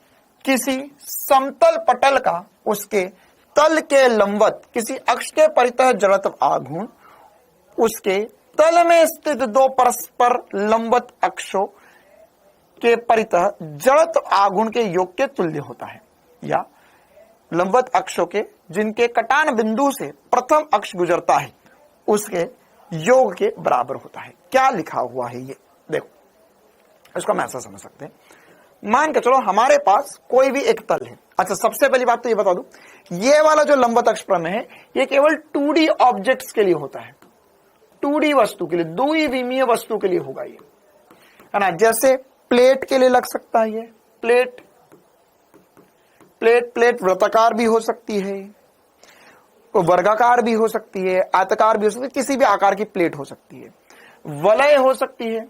किसी समतल पटल का उसके तल के लंबवत किसी अक्ष के परितः जड़त्व आघूर्ण उसके तल में स्थित 2 परस्पर लंबवत अक्षों के परितः जड़त्व आघूर्ण के योग के तुल्य होता है, या लंबवत अक्षों के जिनके कटान बिंदु से प्रथम अक्ष गुजरता है उसके योग के बराबर होता है। क्या लिखा हुआ है ये देखो, इसको हम ऐसा समझ सकते हैं। मान के चलो हमारे पास कोई भी एक तल है। अच्छा, सबसे पहली बात तो ये बता दूं, ये वाला जो लंबवत अक्ष प्रमेय है ये केवल 2D ऑब्जेक्ट्स के लिए होता है, 2D वस्तु के लिए, द्विविमीय वस्तु के लिए होगा ये, है ना। जैसे प्लेट के लिए लग सकता है, ये प्लेट वृत्ताकार भी हो सकती है, वर्गाकार भी हो सकती है, आयताकार भी हो सकती है, किसी भी आकार की प्लेट हो सकती है, वलय हो सकती है,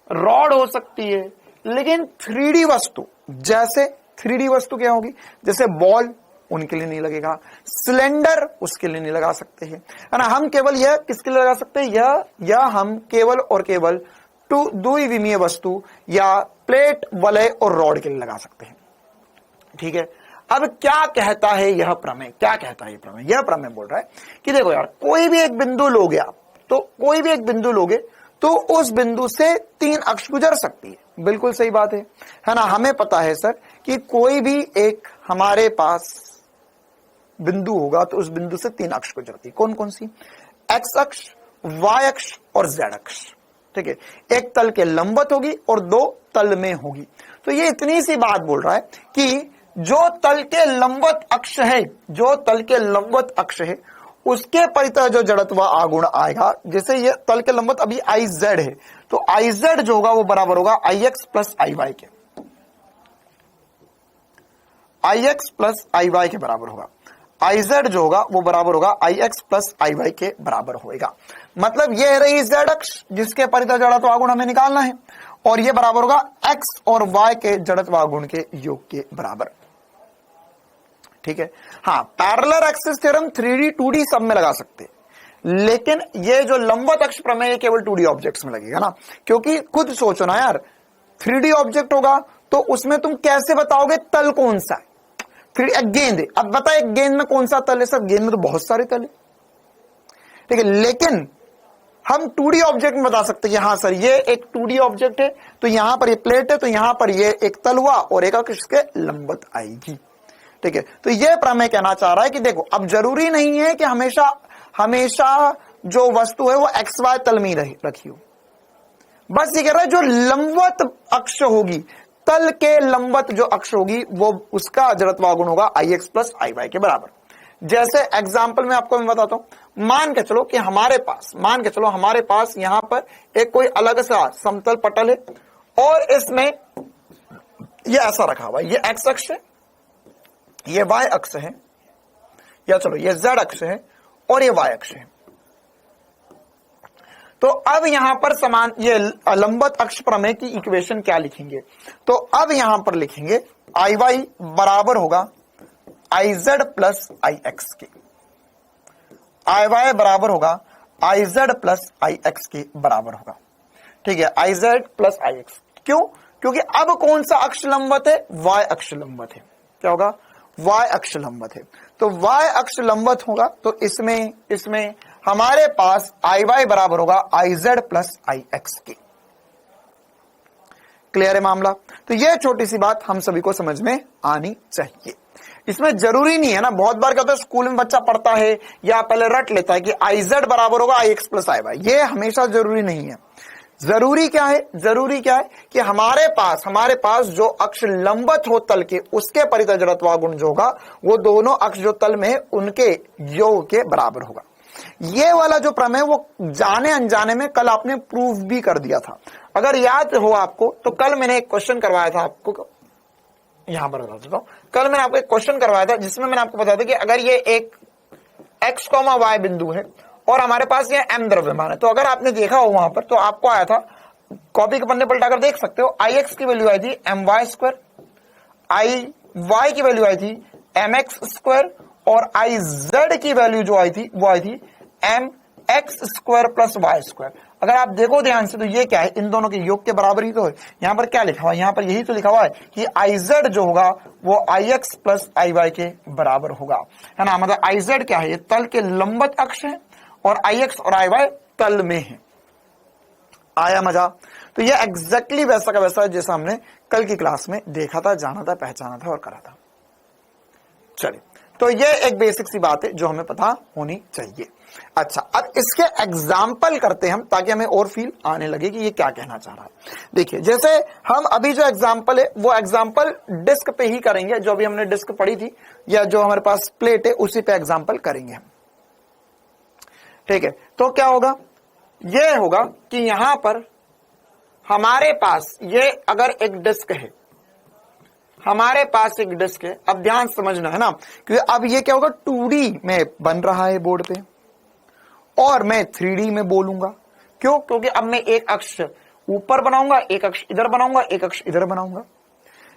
रॉड हो सकती है। लेकिन 3D वस्तु, जैसे 3D वस्तु क्या होगी, जैसे बॉल उनके लिए नहीं लगेगा, सिलेंडर उसके लिए नहीं लगा सकते हैं, है ना। हम केवल यह किसके लिए लगा सकते हैं, यह हम केवल और केवल द्विविमीय वस्तु या प्लेट, वलय और रॉड के लिए लगा सकते हैं। ठीक है, अब क्या कहता है यह प्रमेय, क्या कहता है यह प्रमेय? यह प्रमेय बोल रहा है कि देखो यार, कोई भी एक बिंदु लोगे आप, तो कोई भी एक बिंदु लोगे तो उस बिंदु से 3 अक्ष गुजर सकती है। बिल्कुल सही बात है ना। हमें पता है सर कि कोई भी एक हमारे पास बिंदु होगा तो उस बिंदु से 3 अक्ष गुजरती है। कौन कौन सी? एक्स अक्ष, वाई अक्ष और जेड अक्ष। ठीक है, एक तल के लंबवत होगी और 2 तल में होगी। तो ये इतनी सी बात बोल रहा है कि जो तल के लंबवत अक्ष है, जो तल के लंबवत अक्ष है, उसके परितः जो जड़त्व आघूर्ण आएगा, जैसे ये तल के लंबवत अभी आई जेड है, तो आई जेड जो होगा वो बराबर होगा आई एक्स प्लस आई वाई के, आई एक्स प्लस आई वाई के बराबर होगा। आई जेड जो होगा वो बराबर होगा आई एक्स प्लस आई वाई के बराबर होगा। मतलब ये रही जेड अक्ष जिसके परितः जड़त्व आघूर्ण हमें निकालना है, और ये बराबर होगा एक्स और वाई के जड़त्व आघूर्ण के योग के बराबर। ठीक है, हाँ, parallel axis theorem 3D 2D सब में लगा सकते हैं, लेकिन ये जो लंबवत अक्ष प्रमेय केवल 2D ऑब्जेक्ट्स में लगेगा ना, क्योंकि खुद सोचो ना यार, 3D ऑब्जेक्ट होगा तो उसमें तुम कैसे बताओगे तल कौन सा है? फिर एक गेंद है, अब बताए गेंद में कौन सा तल है? सर गेंद में तो बहुत सारे तल है। ठीक है, लेकिन हम 2D ऑब्जेक्ट में बता सकते हैं कि हाँ सर ये एक 2D ऑब्जेक्ट है, तो यहां पर ये प्लेट है, तो यहां पर ये एक तल हुआ और एक अक्ष के लंबवत आएगी। ठीक है, तो ये प्रमेय कहना चाह रहा है कि देखो, अब जरूरी नहीं है कि हमेशा हमेशा जो वस्तु है वो एक्स वाई तल में ही रखी हो। बस ये कह रहा है जो लंबवत अक्ष होगी, तल के लंबवत जो अक्ष होगी, वो उसका जड़त्व आघूर्ण होगा आई एक्स प्लस आई वाई के बराबर। जैसे एग्जाम्पल में आपको मैं बताता हूं, मान के चलो हमारे पास यहां पर एक कोई अलग सा समतल पटल है और इसमें ये ऐसा रखा हुआ है, ये एक्स अक्ष है, ये वाई अक्ष है, या चलो ये जेड अक्ष है और ये वाई अक्ष है। तो अब यहां पर समान ये लंबवत अक्ष प्रमेय की इक्वेशन क्या लिखेंगे? तो अब यहां पर लिखेंगे आई वाई बराबर होगा I Z plus I x के, आई वाई बराबर होगा I Z plus I x के बराबर होगा। ठीक है, I Z plus I x. क्यों? क्योंकि अब कौन सा अक्ष लंबवत है? वाई अक्ष लंबवत है। क्या होगा? वाई अक्ष लंबवत है। तो वाई अक्ष लंबवत होगा तो इसमें हमारे पास आई वाई बराबर होगा I Z plus I x के। क्लियर है मामला? तो यह छोटी सी बात हम सभी को समझ में आनी चाहिए। इसमें जरूरी नहीं है ना, बहुत बार कहते हैं स्कूल में बच्चा पढ़ता है या पहले रट लेता है कि आई जेड बराबर होगा आई एक्स प्लस आई वाई। ये हमेशा जरूरी नहीं है। जरूरी क्या है? जरूरी क्या है कि हमारे पास जो अक्ष लंबवत हो तल के, उसके परितः जड़त्व आघूर्ण जो होगा वो दोनों अक्ष जो तल में है उनके योग के बराबर होगा। ये वाला जो प्रमेय वो जाने अनजाने में कल आपने प्रूव भी कर दिया था। अगर याद हो आपको तो कल मैंने एक क्वेश्चन करवाया था आपको, यहां पर बता देता हूं। कल मैंने आपको एक क्वेश्चन करवाया था जिसमें मैंने आपको बताया था कि अगर ये एक एक्स कॉमा वाई बिंदु है और हमारे पास ये एम द्रव्यमान है, तो अगर आपने देखा हो वहां पर तो आपको आया था, कॉपी के पन्ने पलटाकर देख सकते हो, आई एक्स की वैल्यू आई थी एम वाई स्क्वायर, आई वाई की वैल्यू आई थी एम एक्स स्क्वायर और आई जेड की वैल्यू जो आई थी वो आई थी m x square plus y square. अगर आप देखो ध्यान से तो ये क्या है? इन दोनों के योग के बराबर ही तो है। यहां पर क्या लिखा हुआ है? यहां पर यही तो लिखा हुआ है कि आई जेड जो होगा वो आई एक्स प्लस आई वाई के बराबर होगा, है ना। मतलब आई जेड क्या है? ये तल के लंबवत अक्ष है और आई एक्स और आई वाई तल में है। आया मजा? तो ये एग्जैक्टली वैसा का वैसा जैसा हमने कल की क्लास में देखा था, जाना था, पहचाना था और करा था। चलिए, तो ये एक बेसिक सी बात है जो हमें पता होनी चाहिए। अच्छा, अब इसके एग्जाम्पल करते हैं हम ताकि हमें और फील आने लगे कि ये क्या कहना चाह रहा है। देखिए, जैसे हम अभी जो एग्जाम्पल है वो एग्जाम्पल डिस्क पे ही करेंगे, जो अभी हमने डिस्क पढ़ी थी या जो हमारे पास प्लेट है उसी पे एग्जाम्पल करेंगे हम। ठीक है, तो क्या होगा? ये होगा कि यहां पर हमारे पास ये अगर एक डिस्क है, हमारे पास एक डिस्क है। अब ध्यान समझना है ना, क्योंकि अब ये क्या होगा? 2D में बन रहा है बोर्ड पे और मैं 3D में बोलूंगा। क्यों? क्योंकि अब मैं एक अक्ष ऊपर बनाऊंगा, एक अक्ष इधर बनाऊंगा, एक अक्ष इधर बनाऊंगा।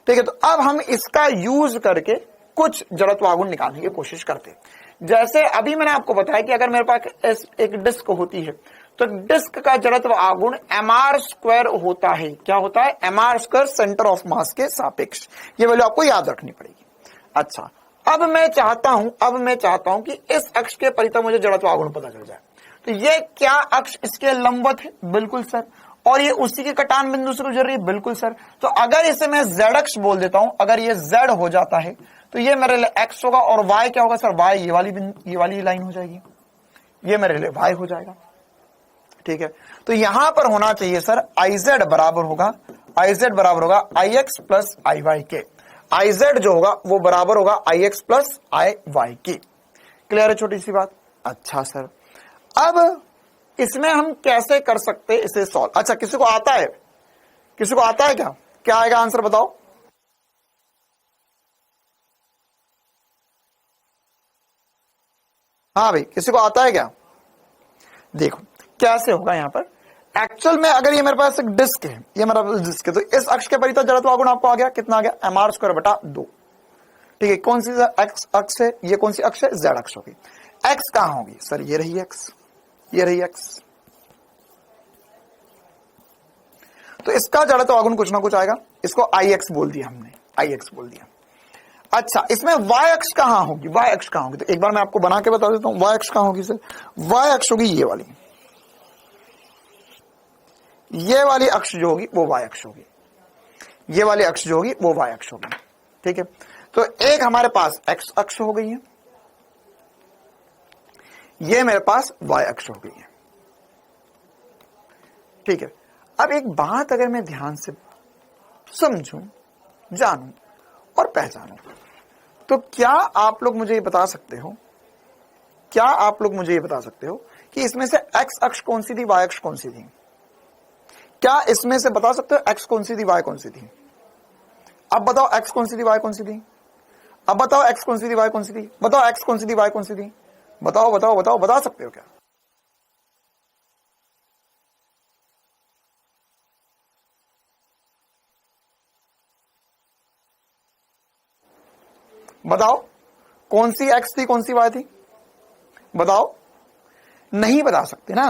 ठीक है, तो अब हम इसका यूज करके कुछ जड़त्व आघूर्ण निकालने की कोशिश करते हैं। जैसे अभी मैंने आपको बताया कि अगर मेरे पास एक डिस्क होती है तो डिस्क का जड़त्व आघूर्ण mr² होता है। क्या होता है? mr² सेंटर ऑफ मास के सापेक्ष। ये वैल्यू आपको याद रखनी पड़ेगी। अच्छा, अब मैं चाहता हूं कि इस अक्ष के परितः मुझे जड़त्व आघूर्ण पता चल जाए। तो ये क्या अक्ष इसके लंबवत है? बिल्कुल सर। और ये उसी के कटान बिंदु से गुजर रही है? बिल्कुल सर। तो अगर इसे मैं z अक्ष बोल देता हूं, अगर ये z हो जाता है तो ये मेरे लिए x होगा, और y क्या होगा सर? y ये वाली लाइन हो जाएगी, ये मेरे लिए y हो जाएगा। ठीक है, तो यहां पर होना चाहिए सर iz बराबर होगा ix प्लस iy के। iz जो होगा वो बराबर होगा ix प्लस iy के। क्लियर है छोटी सी बात? अच्छा सर, अब इसमें हम कैसे कर सकते हैं इसे सॉल्व? अच्छा, किसी को आता है? क्या आएगा आंसर बताओ? हाँ भाई, किसी को आता है क्या? देखो कैसे होगा यहां पर। एक्चुअल में अगर ये मेरे पास एक डिस्क है, ये मेरा डिस्क है, तो इस अक्ष के परितः जड़त्व आघूर्ण आपको आ गया, कितना आ गया? mr² बटा 2। ठीक है, कौन सी अक्ष है? ये कौन सी अक्ष है? z अक्ष होगी। x कहां होगी सर? ये रही x, ये रही x। तो इसका जड़त्व आघूर्ण कुछ ना कुछ आएगा। इसको ix बोल दिया हमने, ix बोल दिया। अच्छा, इसमें y अक्ष कहां होगी? y अक्ष कहां होगी? तो एक बार मैं आपको बना के बता देता हूं। y अक्ष कहां होगी सर? y अक्ष होगी ये वाली, ये वाली अक्ष जो होगी वो y अक्ष होगी, ये वाली अक्ष जो होगी वो y अक्ष होगी। ठीक है, तो एक हमारे पास x अक्ष हो गई है, ये मेरे पास y अक्ष हो गई है। ठीक है, अब एक बात अगर मैं ध्यान से समझूं, जानूं और पहचानूं, तो क्या आप लोग मुझे ये बता सकते हो, कि इसमें से x अक्ष कौन सी थी, y अक्ष कौन सी थी? क्या इसमें से बता सकते हो x कौन सी थी, y कौन सी थी? अब बताओ x कौन सी थी, y कौन सी थी? अब बताओ x कौन सी थी, y कौन सी थी? बताओ x कौन सी थी, y कौन सी थी? बताओ, बता सकते हो क्या? बताओ, कौन सी x थी, कौन सी y थी? बताओ। नहीं बता सकते ना,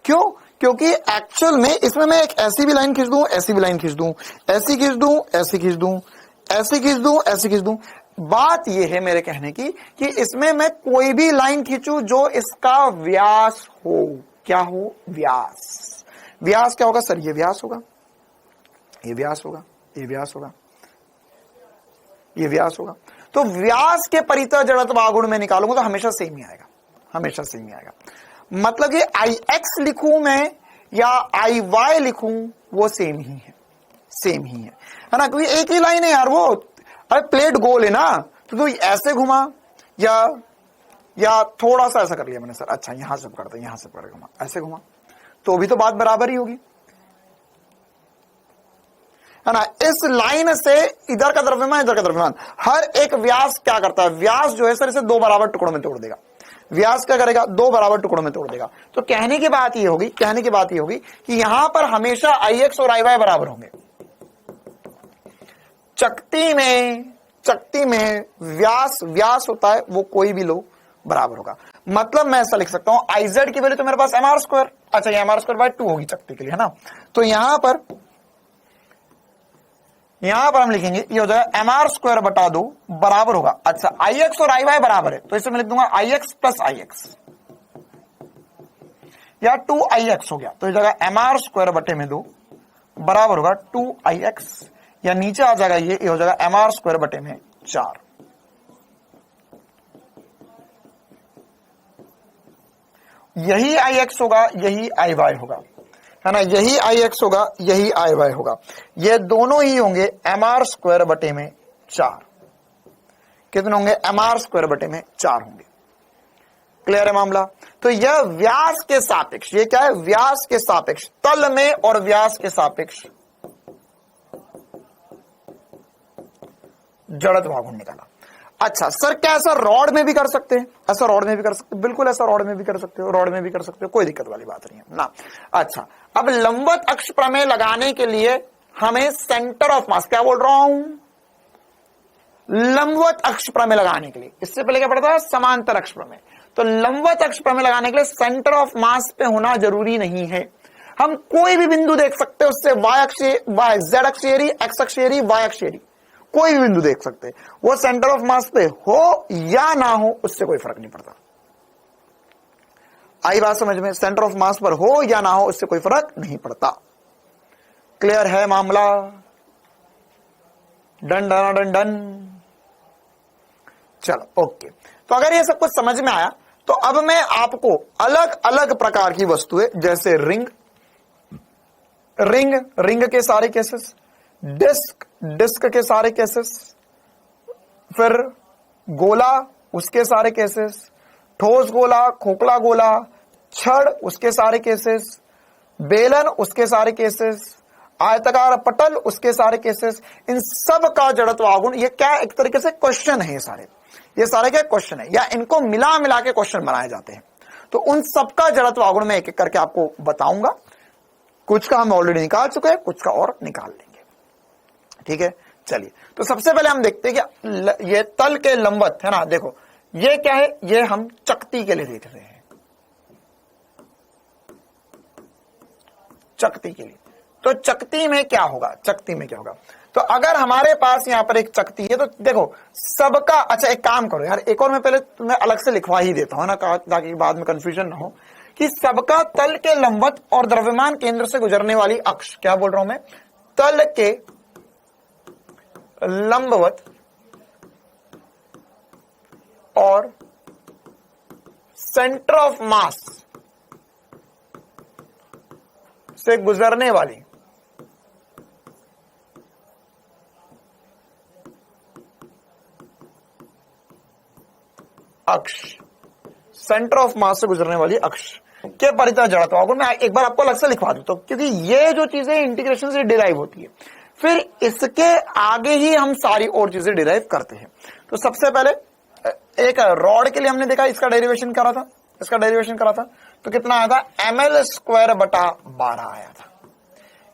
क्यों? क्योंकि एक्चुअल में इसमें मैं एक ऐसी भी लाइन खींच दूं, ऐसी भी लाइन खींच दूं, ऐसी खींच दूं, ऐसी खींच दूं, ऐसी खींच दूं, ऐसी खींच दूं। बात यह है मेरे कहने की कि इसमें मैं कोई भी लाइन खींचूं जो इसका व्यास हो। क्या हो? व्यास। व्यास क्या होगा सर? ये व्यास होगा, ये व्यास होगा, ये व्यास होगा, ये व्यास होगा। तो व्यास के परितः जड़त्व आघूर्ण में निकालूंगा तो हमेशा सेम ही आएगा, हमेशा सेम ही आएगा। मतलब कि ix लिखूं मैं या iy लिखूं वो सेम ही है, सेम ही है ना, क्योंकि एक ही लाइन है यार वो। अरे प्लेट गोल है ना, तो ऐसे घुमा या थोड़ा सा ऐसा कर लिया मैंने सर, अच्छा यहां से पकड़ता, यहां से पकड़ घुमा, ऐसे घुमा, तो भी तो बात बराबर ही होगी, है ना। इस लाइन से इधर का द्रव्यमान, इधर का द्रव्यमान, हर एक व्यास क्या करता है? व्यास जो है सर इसे दो बराबर टुकड़ों में तोड़ देगा। व्यास क्या करेगा? दो बराबर टुकड़ों में तोड़ देगा। तो कहने की बात ये होगी कि यहां पर हमेशा ix और iy बराबर होंगे। चकती में व्यास होता है वो कोई भी लो बराबर होगा। मतलब मैं ऐसा लिख सकता हूं iz की वैल्यू तो मेरे पास mr², अच्छा ये mr²/2 होगी चकती के लिए, है ना। तो यहां पर हम लिखेंगे ये हो जाएगा mr² बटा 2 बराबर होगा, अच्छा ix और iy बराबर है तो इसे मैं लिख दूंगा ix प्लस ix या 2ix हो गया, तो इस जगह mr² बटे में 2 बराबर होगा 2ix, या नीचे आ जाएगा ये हो जाएगा mr² बटे में 4। यही ix होगा, यही iy होगा, है ना, यही ix होगा, यही iy होगा, ये दोनों ही होंगे mr² बटे में 4। कितने होंगे? mr² बटे में 4 होंगे। क्लियर है मामला? तो यह व्यास के सापेक्ष, ये क्या है? व्यास के सापेक्ष, तल में और व्यास के सापेक्ष जड़त्व आघूर्ण निकाला। अच्छा सर क्या ऐसा रॉड में भी कर सकते हैं? ऐसा रॉड में भी कर सकते हैं, बिल्कुल ऐसा रॉड में भी कर सकते हो, रॉड में भी कर सकते हो, कोई दिक्कत वाली बात नहीं है ना। अच्छा, अब लंबवत अक्ष प्रमेय लगाने के लिए हमें सेंटर ऑफ मास, क्या बोल रहा हूं? लंबवत अक्ष प्रमेय लगाने के लिए, इससे पहले क्या पढ़ा था, समांतर अक्ष प्रमेय। तो लंबवत अक्ष प्रमेय लगाने के लिए सेंटर ऑफ मास पे होना जरूरी नहीं है। हम कोई भी बिंदु देख सकते हैं, उससे वाई अक्ष, जेड अक्षेरी, एक्स अक्षेरी, वाई अक्षेरी, कोई भी बिंदु देख सकते हैं, वो सेंटर ऑफ मास पे हो या ना हो उससे कोई फर्क नहीं पड़ता। आई बात समझ में, सेंटर ऑफ मास पर हो या ना हो उससे कोई फर्क नहीं पड़ता। क्लियर है मामला? Done done done done. चलो ओके, तो अगर ये सब कुछ समझ में आया तो अब मैं आपको अलग अलग प्रकार की वस्तुएं, जैसे रिंग, रिंग के सारे केसेस, डिस्क के सारे केसेस, फिर गोला उसके सारे केसेस, ठोस गोला, खोखला गोला, छड़ उसके सारे केसेस, बेलन उसके सारे केसेस, आयताकार पटल उसके सारे केसेस, इन सब का जड़त्व आघूर्ण, ये क्या एक तरीके से क्वेश्चन है, ये सारे क्या क्वेश्चन है, या इनको मिला मिला के क्वेश्चन बनाए जाते हैं। तो उन सबका जड़त्व आघूर्ण मैं एक एक करके आपको बताऊंगा। कुछ का हम ऑलरेडी निकाल चुके हैं, कुछ का और निकाल लेंगे। ठीक है, चलिए तो सबसे पहले हम देखते हैं कि ये तल के लंबवत है ना, देखो ये क्या है, ये हम चकती के लिए देख रहे हैं, चकती के लिए। तो चकती में क्या होगा, चकती में क्या होगा, तो अगर हमारे पास यहां पर एक चकती है तो देखो सबका, अच्छा एक काम करो यार, एक और मैं पहले तुम्हें अलग से लिखवा ही देता हूं ना, ताकि बाद में कंफ्यूजन ना हो, कि सबका तल के लंबवत और द्रव्यमान केंद्र से गुजरने वाली अक्ष, क्या बोल रहा हूं मैं, तल के लंबवत और सेंटर ऑफ मास से गुजरने वाली अक्ष, सेंटर ऑफ मास से गुजरने वाली अक्ष के परितः जड़त्व आघूर्ण मैं एक बार आपको अलग से लिखवा दूं, क्योंकि ये जो चीजें इंटीग्रेशन से डिराइव होती है, फिर इसके आगे ही हम सारी और चीजें डिराइव करते हैं। तो सबसे पहले एक रॉड के लिए हमने देखा, इसका डेरिवेशन करा था, तो कितना आया था, ml²/12 आया था।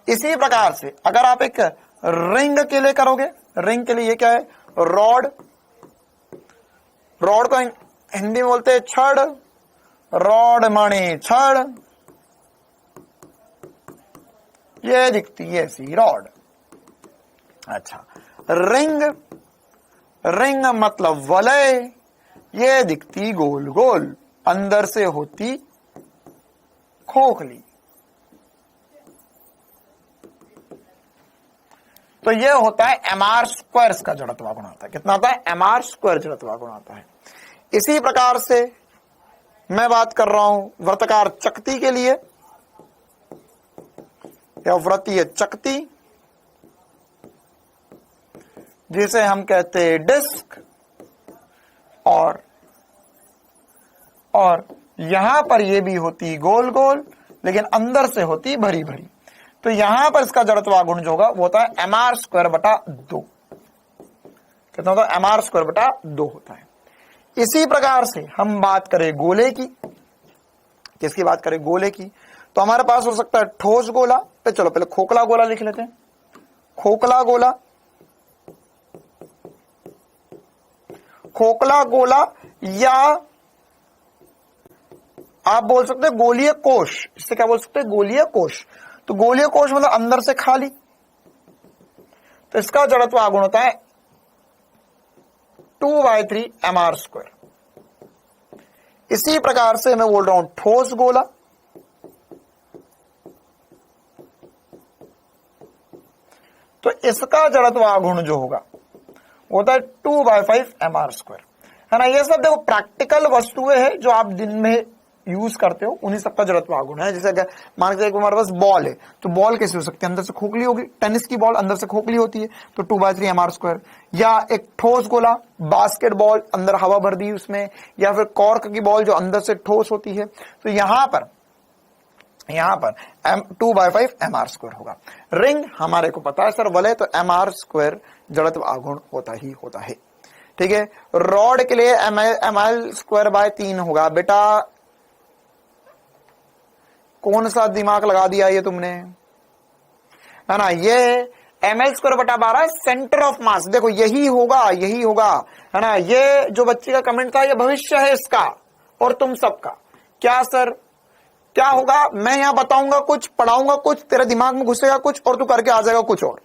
इसी प्रकार से अगर आप एक रिंग के लिए करोगे, रिंग के लिए ये क्या है, रॉड को हिंदी में बोलते हैं छड़, रॉड माने छड़, ये दिखती है ऐसी रॉड। अच्छा, रिंग मतलब वलय, ये दिखती गोल गोल, अंदर से होती खोखली। तो ये होता है mr² का जड़त्व आघूर्ण आता है। कितना आता है, mr² जड़त्व आघूर्ण आता है। इसी प्रकार से मैं बात कर रहा हूं वृत्ताकार चकती के लिए, या वृत्तीय चकती जिसे हम कहते हैं डिस्क, और यहां पर ये भी होती गोल गोल, लेकिन अंदर से होती भरी भरी। तो यहां पर इसका जड़त्व आघूर्ण जो होगा वो होता है mr²/2। कितना होता है, mr²/2 होता है। इसी प्रकार से हम बात करें गोले की, किसकी बात करें, गोले की, तो हमारे पास हो सकता है ठोस गोला, पे चलो पहले खोखला गोला लिख लेते हैं। खोखला गोला या आप बोल सकते हैं गोलीय कोश, इससे क्या बोल सकते हैं, गोलीय कोश। तो गोलीय कोश मतलब अंदर से खाली, तो इसका जड़त्व आघूर्ण होता है 2/3 mr²। इसी प्रकार से मैं बोल रहा हूं ठोस गोला, तो इसका जड़त्व आघूर्ण जो होगा वो होता है 2/5 mr², है ना। ये सब देखो प्रैक्टिकल वस्तुएं हैं जो आप दिन में यूज करते हो, उन्हीं सबका जड़त्व आघूर्ण है। जैसे मान लीजिए हमारे पास बॉल है, तो बॉल कैसे हो सकती है, अंदर से खोखली होगी, टेनिस की बॉल अंदर से खोखली होती है, तो 2/3 mr²। या एक ठोस गोला, बास्केटबॉल अंदर हवा भर दी उसमें, या फिर कॉर्क की बॉल जो अंदर से ठोस होती है, तो यहां पर 2/5 mr² होगा। रिंग हमारे को पता है सर वलय, तो mr² जड़त्व आघूर्ण होता ही होता है। ठीक है, रॉड के लिए ml²/3 होगा। बेटा कौन सा दिमाग लगा दिया ये तुमने, है ना, ये ml स्क्वायर बटा 12 सेंटर ऑफ मास। देखो यही होगा, यही होगा, है ना। ये जो बच्चे का कमेंट था, ये भविष्य है इसका और तुम सबका। क्या सर क्या होगा, मैं यहां बताऊंगा कुछ, पढ़ाऊंगा कुछ, तेरे दिमाग में घुसेगा कुछ और तू करके आ जाएगा कुछ और।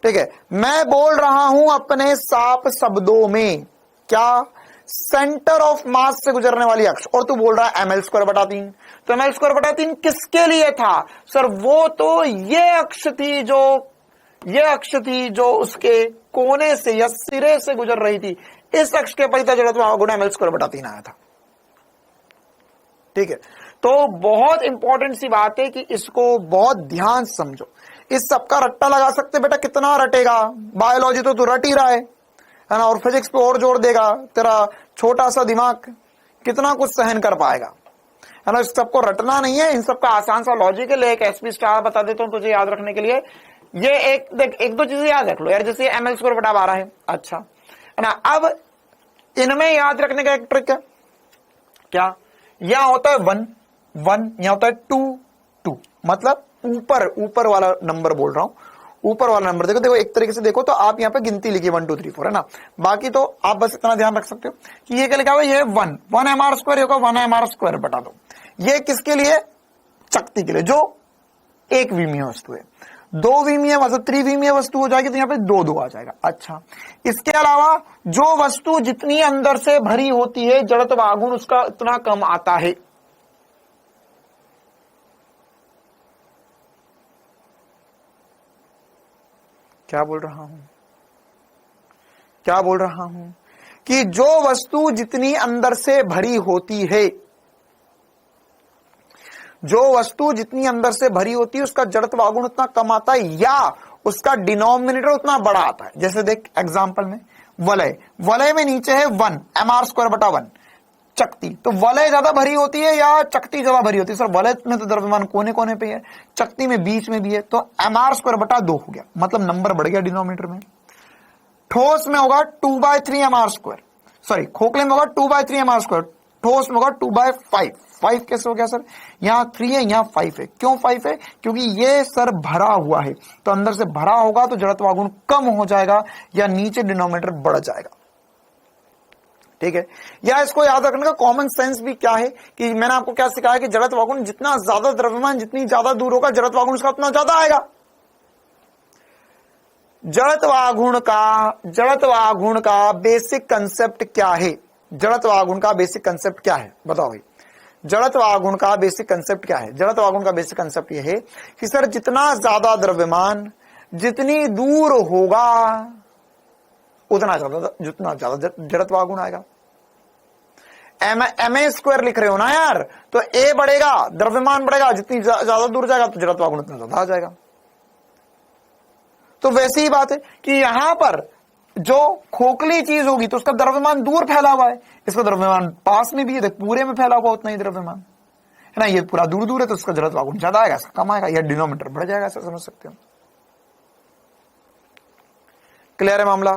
ठीक है, मैं बोल रहा हूं अपने साफ शब्दों में, क्या, सेंटर ऑफ मास से गुजरने वाली अक्ष, और तू बोल रहा है ml स्क्वायर बटा 3। तो ml स्क्वायर बटा 3 किसके लिए था सर? वो तो ये अक्ष थी जो, ये अक्ष थी जो उसके कोने से या सिरे से गुजर रही थी। इस अक्ष के परितः जड़त्व आगुण ml स्क्वायर बटा 3 आया था। ठीक है, तो बहुत इंपॉर्टेंट सी बात है कि इसको बहुत ध्यान से समझो। इस सबका रट्टा लगा सकते बेटा, कितना रटेगा? बायोलॉजी तो तू रट ही रहा है ना, और फिजिक्स पे और जोर देगा, तेरा छोटा सा दिमाग कितना कुछ सहन कर पाएगा, है ना। इस सबको रटना नहीं है, इन सबका आसान सा लॉजिक है। ले एक एसपी स्टार बता देता हूं तुझे याद रखने के लिए। ये एक दो चीजें याद रख लो यार, जैसे ml स्क्वायर बटा 12 है, अच्छा है ना। अब इनमें याद रखने का एक ट्रिक है, क्या, यहां होता है 1 1, यहां होता है 2 2, मतलब ऊपर वाला नंबर बोल रहा हूं, ऊपर वाला नंबर। देखो देखो एक तरीके से देखो तो आप यहां पे गिनती लिखिए 1 2 3 4, है ना। बाकी तो आप बस इतना ध्यान रख सकते हो कि ये क्या लिखा हुआ है, ये 1 mr स्क्वायर होगा, 1 mr स्क्वायर बटा दो। ये किसके लिए? शक्ति के लिए, जो एक विमीय वस्तु है। 2 विमीय मतलब त्रिविमीय वस्तु हो जाएगी तो यहां पे 2 2 आ जाएगा। अच्छा, इसके अलावा जो वस्तु जितनी अंदर से भरी होती है, जड़त्व आघूर्ण उसका उतना कम आता है। क्या बोल रहा हूं, क्या बोल रहा हूं कि जो वस्तु जितनी अंदर से भरी होती है, जो वस्तु जितनी अंदर से भरी होती है उसका जड़त्व आघूर्ण उतना कम आता है, या उसका डिनोमिनेटर उतना बड़ा आता है। जैसे देख एग्जांपल में वलय, वलय में नीचे है 1 mr स्क्वायर बटा 1। चक्ति, तो वलय ज्यादा भरी होती है या चक्ति ज्यादा भरी होती है? सर वलय में तो द्रव्यमान कोने कोने पे है, चक्ति में बीच में भी है, तो mr स्क्वायर बटा 2 हो गया, मतलब नंबर बढ़ गया डिनोमिनेटर में। ठोस में होगा 2/3 mr स्क्वायर, सॉरी खोखले में होगा 2/3 mr स्क्वायर, ठोस में होगा 2/5। 5 कैसे हो गया सर? यहां 3 है, यहां 5 है। क्यों 5 है? क्योंकि ये सर भरा हुआ है, तो अंदर से भरा होगा तो जड़त्व आघूर्ण कम हो जाएगा या नीचे डिनोमिनेटर बढ़ जाएगा। ठीक है, या इसको याद रखने का कॉमन सेंस भी क्या है कि मैंने आपको क्या सिखाया कि जड़त्व आघूर्ण जितना ज्यादा द्रव्यमान जितनी ज्यादा दूर होगा, जड़त्व आघूर्ण उसका उतना ज्यादा आएगा। जड़त्व आघूर्ण का बेसिक कंसेप्ट क्या है? जड़त्व आघूर्ण का बेसिक कंसेप्ट क्या है बताओ भाई? जड़त्व आघूर्ण का बेसिक कंसेप्ट क्या है? जड़त्व आघूर्ण का बेसिक कंसेप्ट यह है कि सर जितना ज्यादा द्रव्यमान जितनी दूर होगा उतना ज्यादा, जितना ज्यादा जड़त्व आघूर्ण आएगा। ma स्क्वायर लिख रहे हो ना यार, तो a बढ़ेगा, द्रव्यमान बढ़ेगा, जितनी ज्यादा दूर जाएगा तो जड़त्व आघूर्ण उतना ज्यादा आ जाएगा। तो वैसी ही बात है कि यहां पर जो खोखली चीज होगी तो उसका द्रव्यमान दूर फैला हुआ है, इसका द्रव्यमान पास में भी है, पूरे में फैला हुआ उतना ही द्रव्यमान, है ना। ये पूरा दूर दूर है तो उसका जड़त्व आघूर्ण ज्यादा आएगा, इसका कम आएगा, या डिनोमिनेटर बढ़ जाएगा, ऐसा समझ सकते हो। क्लियर है मामला?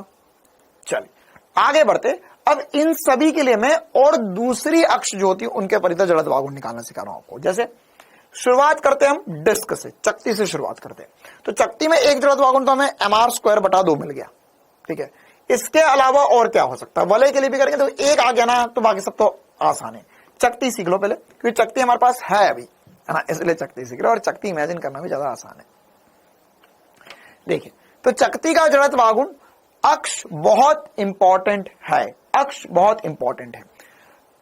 चलिए आगे बढ़ते। अब इन सभी के लिए मैं और दूसरी अक्ष जो होती है उनके परितः जड़त्व आघूर्ण निकालना सिखा रहा हूं आपको। जैसे शुरुआत करते हैं हम डिस्क से, चक्ति से शुरुआत करते हैं। तो चक्ति में एक जड़त्व आघूर्ण तो हमें mr स्क्वायर बटा 2 मिल गया। ठीक है, इसके अलावा और क्या हो सकता है? वलय के लिए भी करेंगे तो एक आ गया ना, तो बाकी सब तो आसान है। चक्ति सीख लो पहले, क्योंकि चक्ति हमारे पास है अभी, है ना, इसलिए चक्ति सीख लो, और चक्ति इमेजिन करना भी ज्यादा आसान है। देखिए, तो चक्ति का जड़त्व आघूर्ण, अक्ष बहुत इंपॉर्टेंट है, अक्ष बहुत इंपॉर्टेंट है।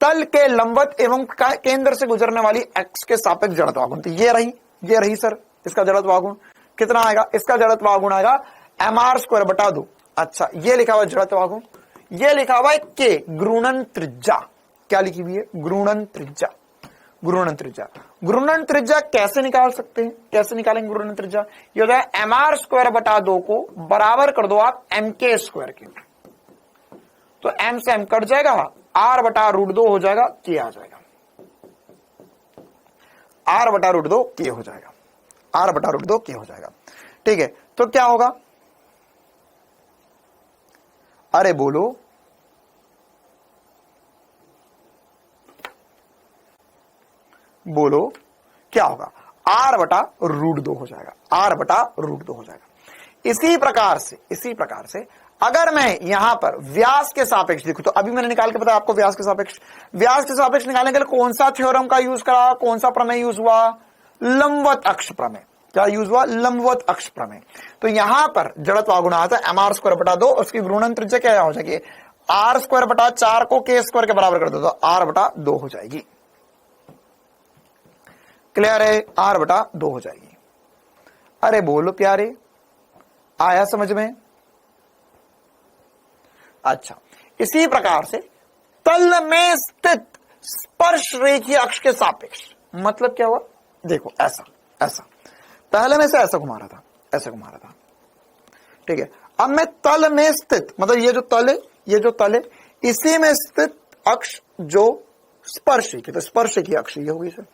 तल के लंबवत एवं केंद्र से गुजरने वाली अक्ष के सापेक्ष जड़त्व आघूर्ण, तो ये रही सर, इसका जड़त्व आघूर्ण कितना आएगा? इसका जड़त्व आघूर्ण आएगा mr स्क्वायर बटा 2। अच्छा, ये लिखा हुआ जड़त्व आघूर्ण, ये लिखा हुआ है k, घूर्णन त्रिज्या। क्या लिखी हुई है? घूर्णन त्रिज्या, घूर्णन त्रिज्या। घूर्णन त्रिज्या कैसे निकाल सकते हैं? कैसे निकालेंगे घूर्णन त्रिज्या? ये होता है mr स्क्वायर बटा 2 को बराबर कर दो आप mk स्क्वायर के, तो m से m कट जाएगा, r बटा √2 हो जाएगा, k आ जाएगा, r बटा √2 k हो जाएगा, r बटा √2 k हो जाएगा। ठीक है, तो क्या होगा? अरे बोलो, बोलो क्या होगा? r बटा √2 हो जाएगा, r बटा √2 हो जाएगा। इसी प्रकार से अगर मैं यहां पर व्यास के सापेक्ष देखूं, तो अभी मैंने निकाल के बताया आपको व्यास के सापेक्ष निकालने के लिए कौन सा थ्योरम का यूज करा, कौन सा प्रमेय यूज हुआ, लंबवत अक्ष प्रमेय। क्या यूज हुआ, लंबवत अक्ष प्रमेय। तो यहां पर जड़त्व गुण आता है mr²/2, उसकी घूर्णन त्रिज्या क्या हो जाएगी, r²/4 को k² के बराबर कर दो तो r/2 हो जाएगी। क्लियर है, r/2 हो जाएगी। अरे बोलो प्यारे, आया समझ में? अच्छा, इसी प्रकार से तल में स्थित स्पर्श रेखीय अक्ष के सापेक्ष, मतलब क्या हुआ, देखो ऐसा पहले में से ऐसा घुमा रहा था, ठीक है। अब मैं तल में स्थित, मतलब ये जो तल है इसी में स्थित अक्ष जो स्पर्श रेखीय, तो स्पर्श रेखीय अक्ष ये होगी सर,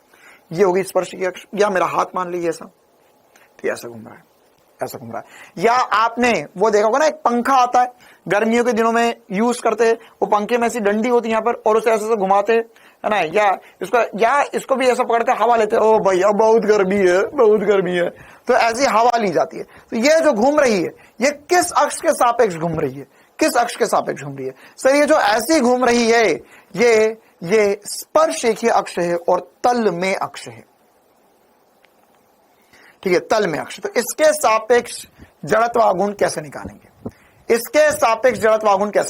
ये होगी स्पर्श रेखीय अक्ष, या मेरा हाथ मान लीजिए ऐसा, तो ऐसा घूम रहा है। या आपने वो देखा होगा ना, एक पंखा आता है गर्मियों के दिनों में यूज करते हैं, वो पंखे में ऐसी डंडी होती है यहाँ पर, और उसे ऐसे घुमाते हैं, है ना, या इसको भी ऐसा पकड़ के हवा लेते हैं, ओ भैया बहुत गर्मी है, तो ऐसी हवा ली जाती है। तो ये जो घूम रही है, ये किस अक्ष के सापेक्ष घूम रही है, सर ये जो ऐसी घूम रही है, ये स्पर्श रेखीय अक्ष है और तल में अक्ष है, ठीक है, तल में अक्ष। तो इसके सापेक्ष जड़त्वागुण कैसे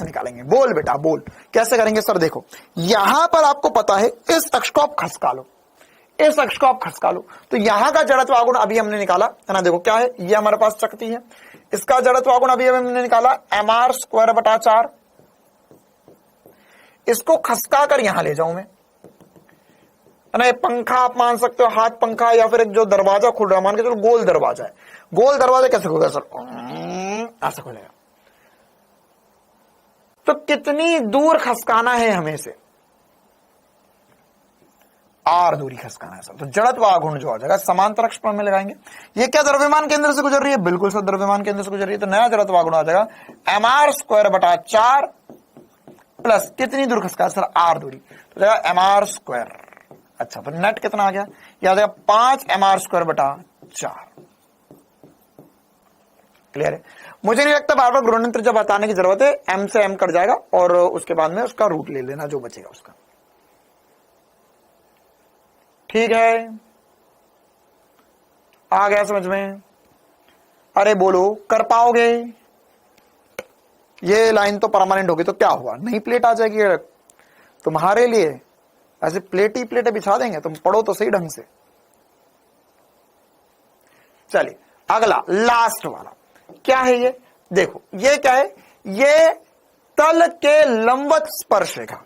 निकालेंगे, बोल बेटा बोल, कैसे करेंगे सर? देखो यहां पर आपको पता है, इस अक्ष को आप खसका लो, तो यहां का जड़त्वागुण अभी हमने निकाला है ना, देखो क्या है, ये हमारे पास शक्ति है, इसका जड़त्वागुण अभी हमने निकाला mr²/4, इसको खसका कर यहां ले जाऊं मैं, है ना, ये पंखा आप मान सकते हो, हाथ पंखा, या फिर एक जो दरवाजा खुल रहा है, मान के चलो गोल दरवाजा है, गोल दरवाजा कैसे खुलेगा सर, ऐसा खुलेगा। तो कितनी दूर खसकाना है हमें से, r दूरी खसकाना है सर। तो जड़त्वागुण जो आ जाएगा समांतर अक्ष पर में लगाएंगे, ये क्या द्रव्यमान केंद्र से गुजर रही है, बिल्कुल सर द्रव्यमान केंद्र से गुजर रही है, तो नया जड़त्वागुण आ जाएगा mr²/4 प्लस कितनी दूर खसका सर, r दूरी, तो जाएगा mr²। अच्छा, तो नेट कितना आ गया, यह आ जाएगा 5 mr²/4। क्लियर है? मुझे नहीं लगता बार बार घूर्णन त्रिज्या बताने की जरूरत है, m से m कट जाएगा और उसके बाद में उसका रूट ले लेना जो बचेगा उसका, ठीक है, आ गया समझ में? अरे बोलो, कर पाओगे? ये लाइन तो परमानेंट होगी तो क्या हुआ, नई प्लेट आ जाएगी तुम्हारे लिए, ऐसे प्लेट ही प्लेटें बिछा देंगे, तुम पढ़ो तो सही ढंग से। चलिए अगला लास्ट वाला क्या है, ये देखो, ये क्या है, ये तल के लंबवत स्पर्श रेखा,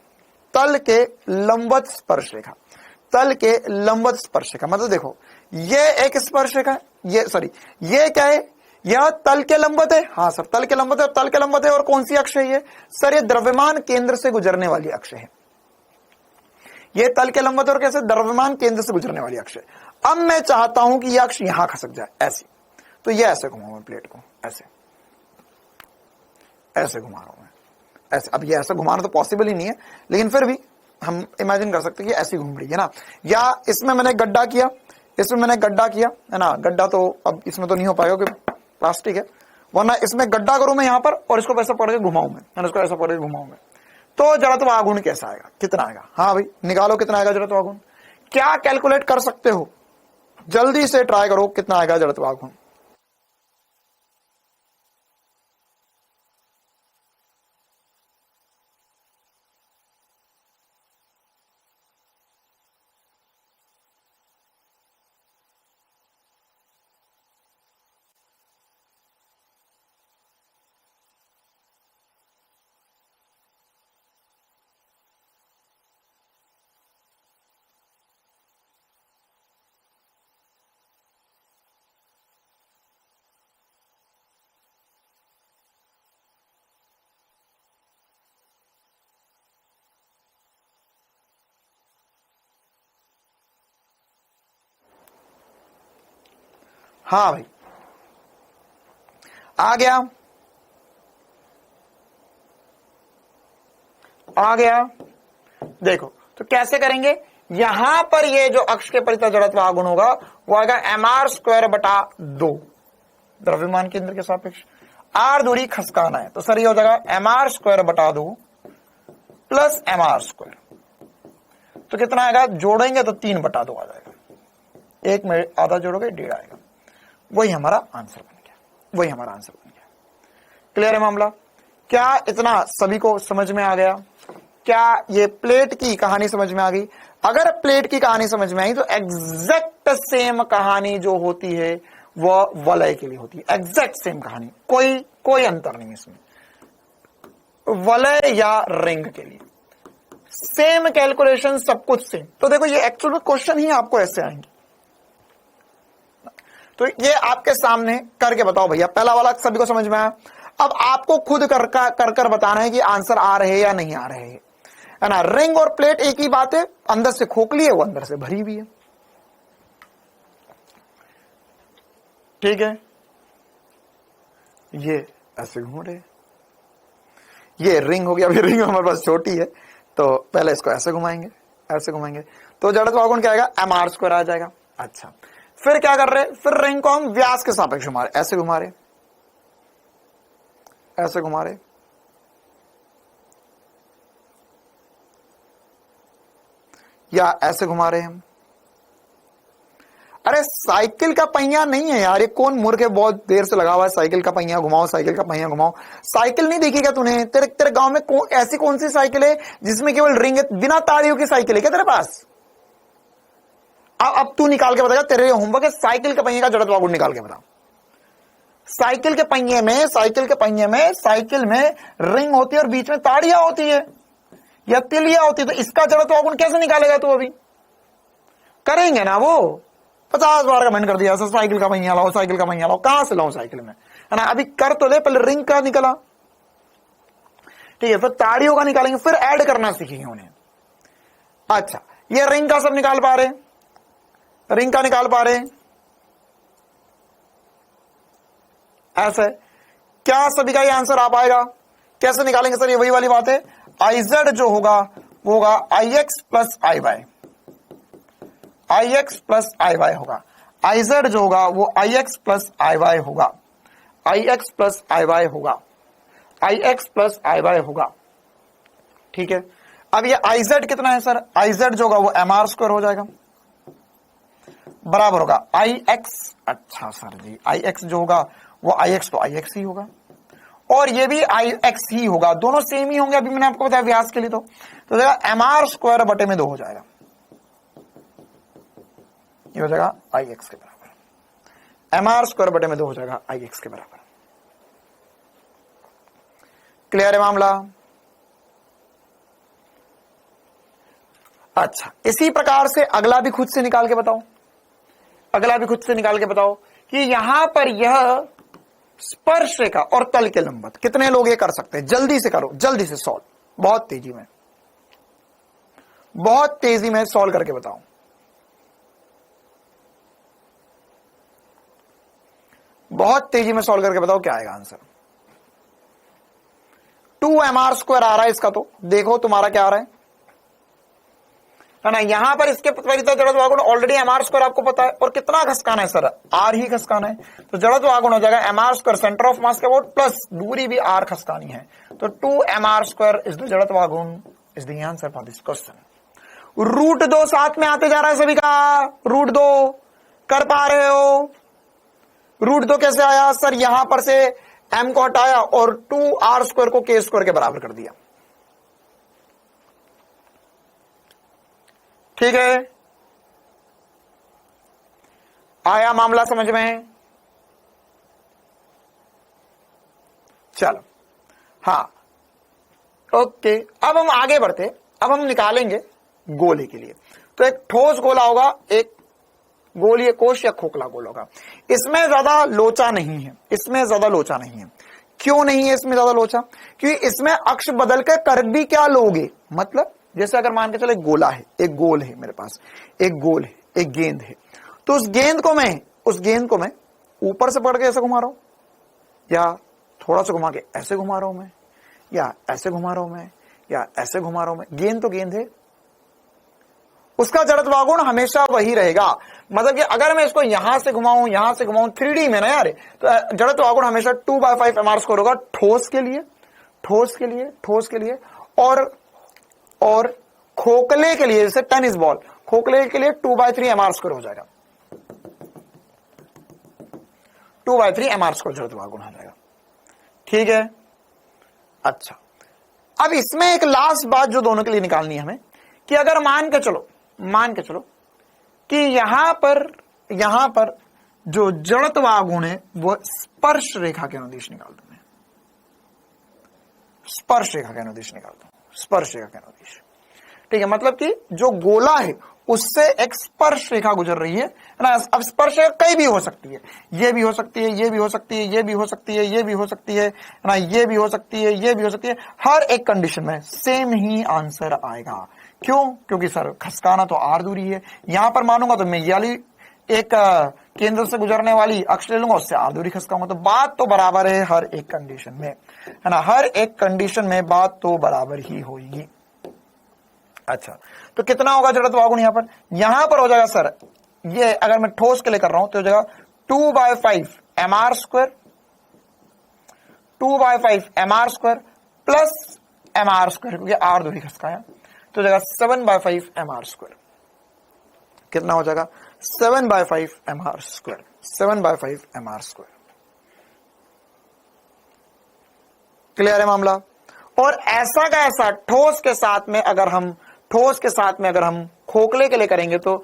मतलब देखो ये एक स्पर्श रेखा, ये क्या है, यह तल के लंबवत है, हाँ सर तल के लंबवत है, और कौन सी अक्ष है ये सर, ये द्रव्यमान केंद्र से गुजरने वाली अक्ष है, ये तल के लंबवत और कैसे, द्रव्यमान केंद्र से गुजरने वाली अक्ष है। अब मैं चाहता हूं कि यह अक्ष यहां खसक जाए ऐसी, तो ये ऐसे घुमाऊं मैं प्लेट को, ऐसे घुमा रहा हूं मैं, ऐसे। अब ये ऐसा घुमाना तो पॉसिबल ही नहीं है, लेकिन फिर भी हम इमेजिन कर सकते हैं कि ऐसी घूम रही है ना, या इसमें मैंने गड्ढा किया, है ना, गड्ढा तो अब इसमें तो नहीं हो पाएगा क्योंकि प्लास्टिक है, वरना इसमें गड्ढा करूं मैं यहां पर और इसको ऐसा पकड़ के घुमाऊं मैं, इसको ऐसा पकड़ के घुमाऊं मैं, तो जड़त्वागुण कैसा आएगा, कितना आएगा? हाँ भाई निकालो, कितना आएगा जड़त्वागुण, क्या कैलकुलेट कर सकते हो, जल्दी से ट्राई करो, कितना आएगा जड़त्वागुण। हाँ भाई आ गया, देखो तो कैसे करेंगे, यहां पर ये जो अक्ष के परितः जड़त्वागुण होगा वो आएगा mr²/2, द्रव्यमान केंद्र के सापेक्ष। आर दूरी खसकाना है, तो सर ये हो जाएगा mr² बटा 2 प्लस mr²। तो कितना आएगा, जोड़ेंगे तो 3 बटा 2 आ जाएगा, 1 में आधा जोड़ोगे 1.5 आएगा। वही हमारा आंसर बन गया, वही हमारा आंसर बन गया। क्लियर है मामला? क्या इतना सभी को समझ में आ गया? क्या ये प्लेट की कहानी समझ में आ गई? अगर प्लेट की कहानी समझ में आई तो एग्जैक्ट सेम कहानी जो होती है वह वलय के लिए होती है, एग्जैक्ट सेम कहानी, कोई अंतर नहीं इसमें, वलय या रिंग के लिए सेम कैलकुलेशन, सब कुछ सेम। तो देखो ये एक्चुअल में क्वेश्चन ही आपको ऐसे आएंगे, तो ये आपके सामने करके बताओ भैया। पहला वाला सभी को समझ में आया, अब आपको खुद कर बताना है कि आंसर आ रहे हैं या नहीं आ रहे हैं, है ना। रिंग और प्लेट एक ही बात है, अंदर से खोखली है, वो अंदर से भरी हुई है, ठीक है। ये ऐसे घूम रहे, ये रिंग हो गया। अभी रिंग हमारे पास छोटी है, तो पहले इसको ऐसे घुमाएंगे, ऐसे घुमाएंगे, तो जड़त्व आघूर्ण क्या आएगा, mr² आ जाएगा। अच्छा, फिर क्या कर रहे, फिर रिंग को हम व्यास के सापेक्ष घुमा रहे, ऐसे घुमा रहे, ऐसे घुमा रहे, या ऐसे घुमा रहे हम। अरे साइकिल का पहिया नहीं है यार, ये कौन मूर्ख है, बहुत देर से लगा हुआ है साइकिल का पहिया घुमाओ, साइकिल का पहिया घुमाओ। साइकिल नहीं देखी क्या तूने? तेरे गांव में ऐसी कौन सी साइकिल है जिसमें केवल रिंग है, बिना तालियों की साइकिल है क्या तेरे पास? अब तू निकाल के बताएगा, तेरे होमवर्क है, साइकिल के पहिए का जड़त्व आघूर्ण निकाल के बता। साइकिल के पहिए में, साइकिल में रिंग होती है और बीच में ताड़ियां होती है या तिलियां होती है, तो इसका जड़त्व आघूर्ण कैसे निकालेगा तू? अभी करेंगे ना वो, 50 बार कमेंट कर दिया, साइकिल का पहिया लाओ, साइकिल का पहिया लाओ, कहां से लाओ साइकिल में, है ना। अभी कर तो ले, पहले रिंग का निकला, ठीक है, फिर ताड़ियों का निकालेंगे, फिर ऐड करना सीखेंगे उन्हें। अच्छा, ये रिंग का सब निकाल पा रहे, रिंग का निकाल पा रहे, ऐसे क्या सभी का ये आंसर आ पाएगा? कैसे निकालेंगे सर? ये वही वाली बात है, IZ जो होगा वो होगा IX plus IY, IX plus IY होगा। IZ जो होगा वो IX प्लस IY होगा, IX प्लस IY होगा, IX प्लस IY होगा, ठीक है। अब ये IZ कितना है सर? IZ जो होगा वो mr² हो जाएगा, बराबर होगा IX। अच्छा सर जी, IX जो होगा वो IX तो IX ही होगा, और ये भी IX ही होगा, दोनों सेम ही होंगे। अभी मैंने आपको बताया व्यास के लिए, तो देखा mr² बटे में 2 हो जाएगा, ये हो जाएगा IX के बराबर, mr² बटे में 2 हो जाएगा IX के बराबर। क्लियर है मामला? अच्छा, इसी प्रकार से अगला भी खुद से निकाल के बताओ, अगला भी खुद से निकाल के बताओ कि यहां पर यह स्पर्श रेखा और तल के लंबवत, कितने लोग ये कर सकते हैं? जल्दी से करो, जल्दी से सॉल्व, बहुत तेजी में, बहुत तेजी में सॉल्व करके बताओ। बहुत तेजी में सॉल्व करके बताओ क्या आएगा आंसर। 2mr² आ रहा है इसका, तो देखो तुम्हारा क्या आ रहा है ना। यहां पर इसके परितः जड़त्व आघूर्ण ऑलरेडी mr² आपको पता है, और कितना खसकाना है सर? r ही खसकाना है, तो जड़त्व आघूर्ण हो जाएगा mr², सेंटर ऑफ मास के अबाउट, प्लस दूरी भी r खसकानी है, तो 2mr² इज द जड़त्व आघूर्ण, is the answer for this question. √2 साथ में आते जा रहा है सभी का, √2 कर पा रहे हो? √2 कैसे आया सर? यहां पर से m को हटाया और 2r² को k² के बराबर कर दिया, ठीक है। आया मामला समझ में? चलो, हाँ, ओके। अब हम आगे बढ़ते, अब हम निकालेंगे गोले के लिए। तो एक ठोस गोला होगा, एक गोलीय कोश या खोखला गोला होगा। इसमें ज्यादा लोचा नहीं है, इसमें ज्यादा लोचा नहीं है। क्यों नहीं है इसमें ज्यादा लोचा? क्योंकि इसमें अक्ष बदल के कर भी क्या लोगे, मतलब जैसे अगर मान के चलो एक गोला है, एक गोल है मेरे पास, एक गोल है, एक गेंद है, तो उस गेंद को मैं ऊपर से पकड़ के ऐसे घुमा रहा हूं, या थोड़ा सा घुमा के ऐसे घुमा रहा हूं मैं, या ऐसे घुमा रहा हूं मैं, या ऐसे घुमा रहा हूं मैं। गेंद तो गेंद है, उसका जड़त्व आघूर्ण हमेशा वही रहेगा। मतलब कि अगर मैं इसको यहां से घुमाऊं 3D में ना यार, तो जड़त्व आघूर्ण हमेशा 2/5 mr² होगा ठोस के लिए और खोखले के लिए, जैसे टेनिस बॉल, खोखले के लिए 2/3 mr² हो जाएगा, 2/3 mr² जड़त्व आघूर्ण हो जाएगा। ठीक है, अच्छा अब इसमें एक लास्ट बात जो दोनों के लिए निकालनी है हमें, कि अगर मान के चलो कि यहां पर जो जड़त्व आघूर्ण है वो स्पर्श रेखा के अनुदिश निकाल दूं मैं, स्पर्श रेखा के अनुदिश निकाल दूं, स्पर्श रेखा के अनुदिश। ठीक है, मतलब कि जो गोला है उससे एक स्पर्श रेखा गुजर रही है ना। अब स्पर्श रेखा कई भी हो सकती है, ये भी हो सकती है, ये भी हो सकती है, ये भी हो सकती है, ये भी हो सकती है ना, ये भी हो सकती है, ये भी हो सकती है। हर एक कंडीशन में सेम ही आंसर आएगा। क्यों? क्योंकि सर खसकाना तो आर दूरी है, यहां पर मानूंगा तो मैं ये वाली एक केंद्र से गुजरने वाली अक्ष ले लूंगा, उससे आर दूरी खसकाऊंगा, तो बात तो बराबर है हर एक कंडीशन में, है ना, हर एक कंडीशन में बात तो बराबर ही होगी। अच्छा, तो कितना होगा जड़त्व आघूर्ण यहां पर हो जाएगा सर, ये अगर मैं ठोस के लिए कर रहा हूं तो हो जाएगा 2/5 mr² 2/5 mr² प्लस mr², क्योंकि आर दूरी खसकाया, तो हो जाएगा 7/5 mr²। कितना हो जाएगा? 7/5 mr², 7/5 mr²। क्लियर है मामला? और ऐसा का ऐसा ठोस के साथ में अगर हम खोखले के लिए करेंगे तो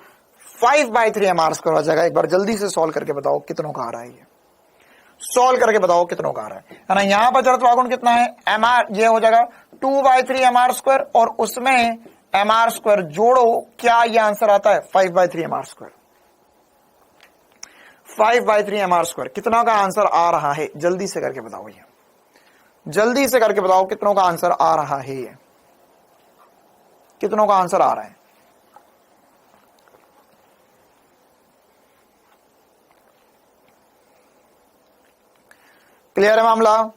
5/3 mr² हो जाएगा। एक बार जल्दी से सॉल्व करके बताओ कितनों का आ रहा है, ये सॉल्व करके बताओ कितनों का आ रहा है ना। यहां पर जड़त्व आघूर्ण कितना है? mr, ये हो जाएगा 2/3 mr² और उसमें mr² जोड़ो, क्या ये आंसर आता है? 5/3 mr²। 5/3 mr²। कितना का आंसर आ रहा है? जल्दी से करके बताओ, ये जल्दी से करके बताओ कितनों का आंसर आ रहा है, ये कितनों का आंसर आ रहा है? क्लियर है मामला?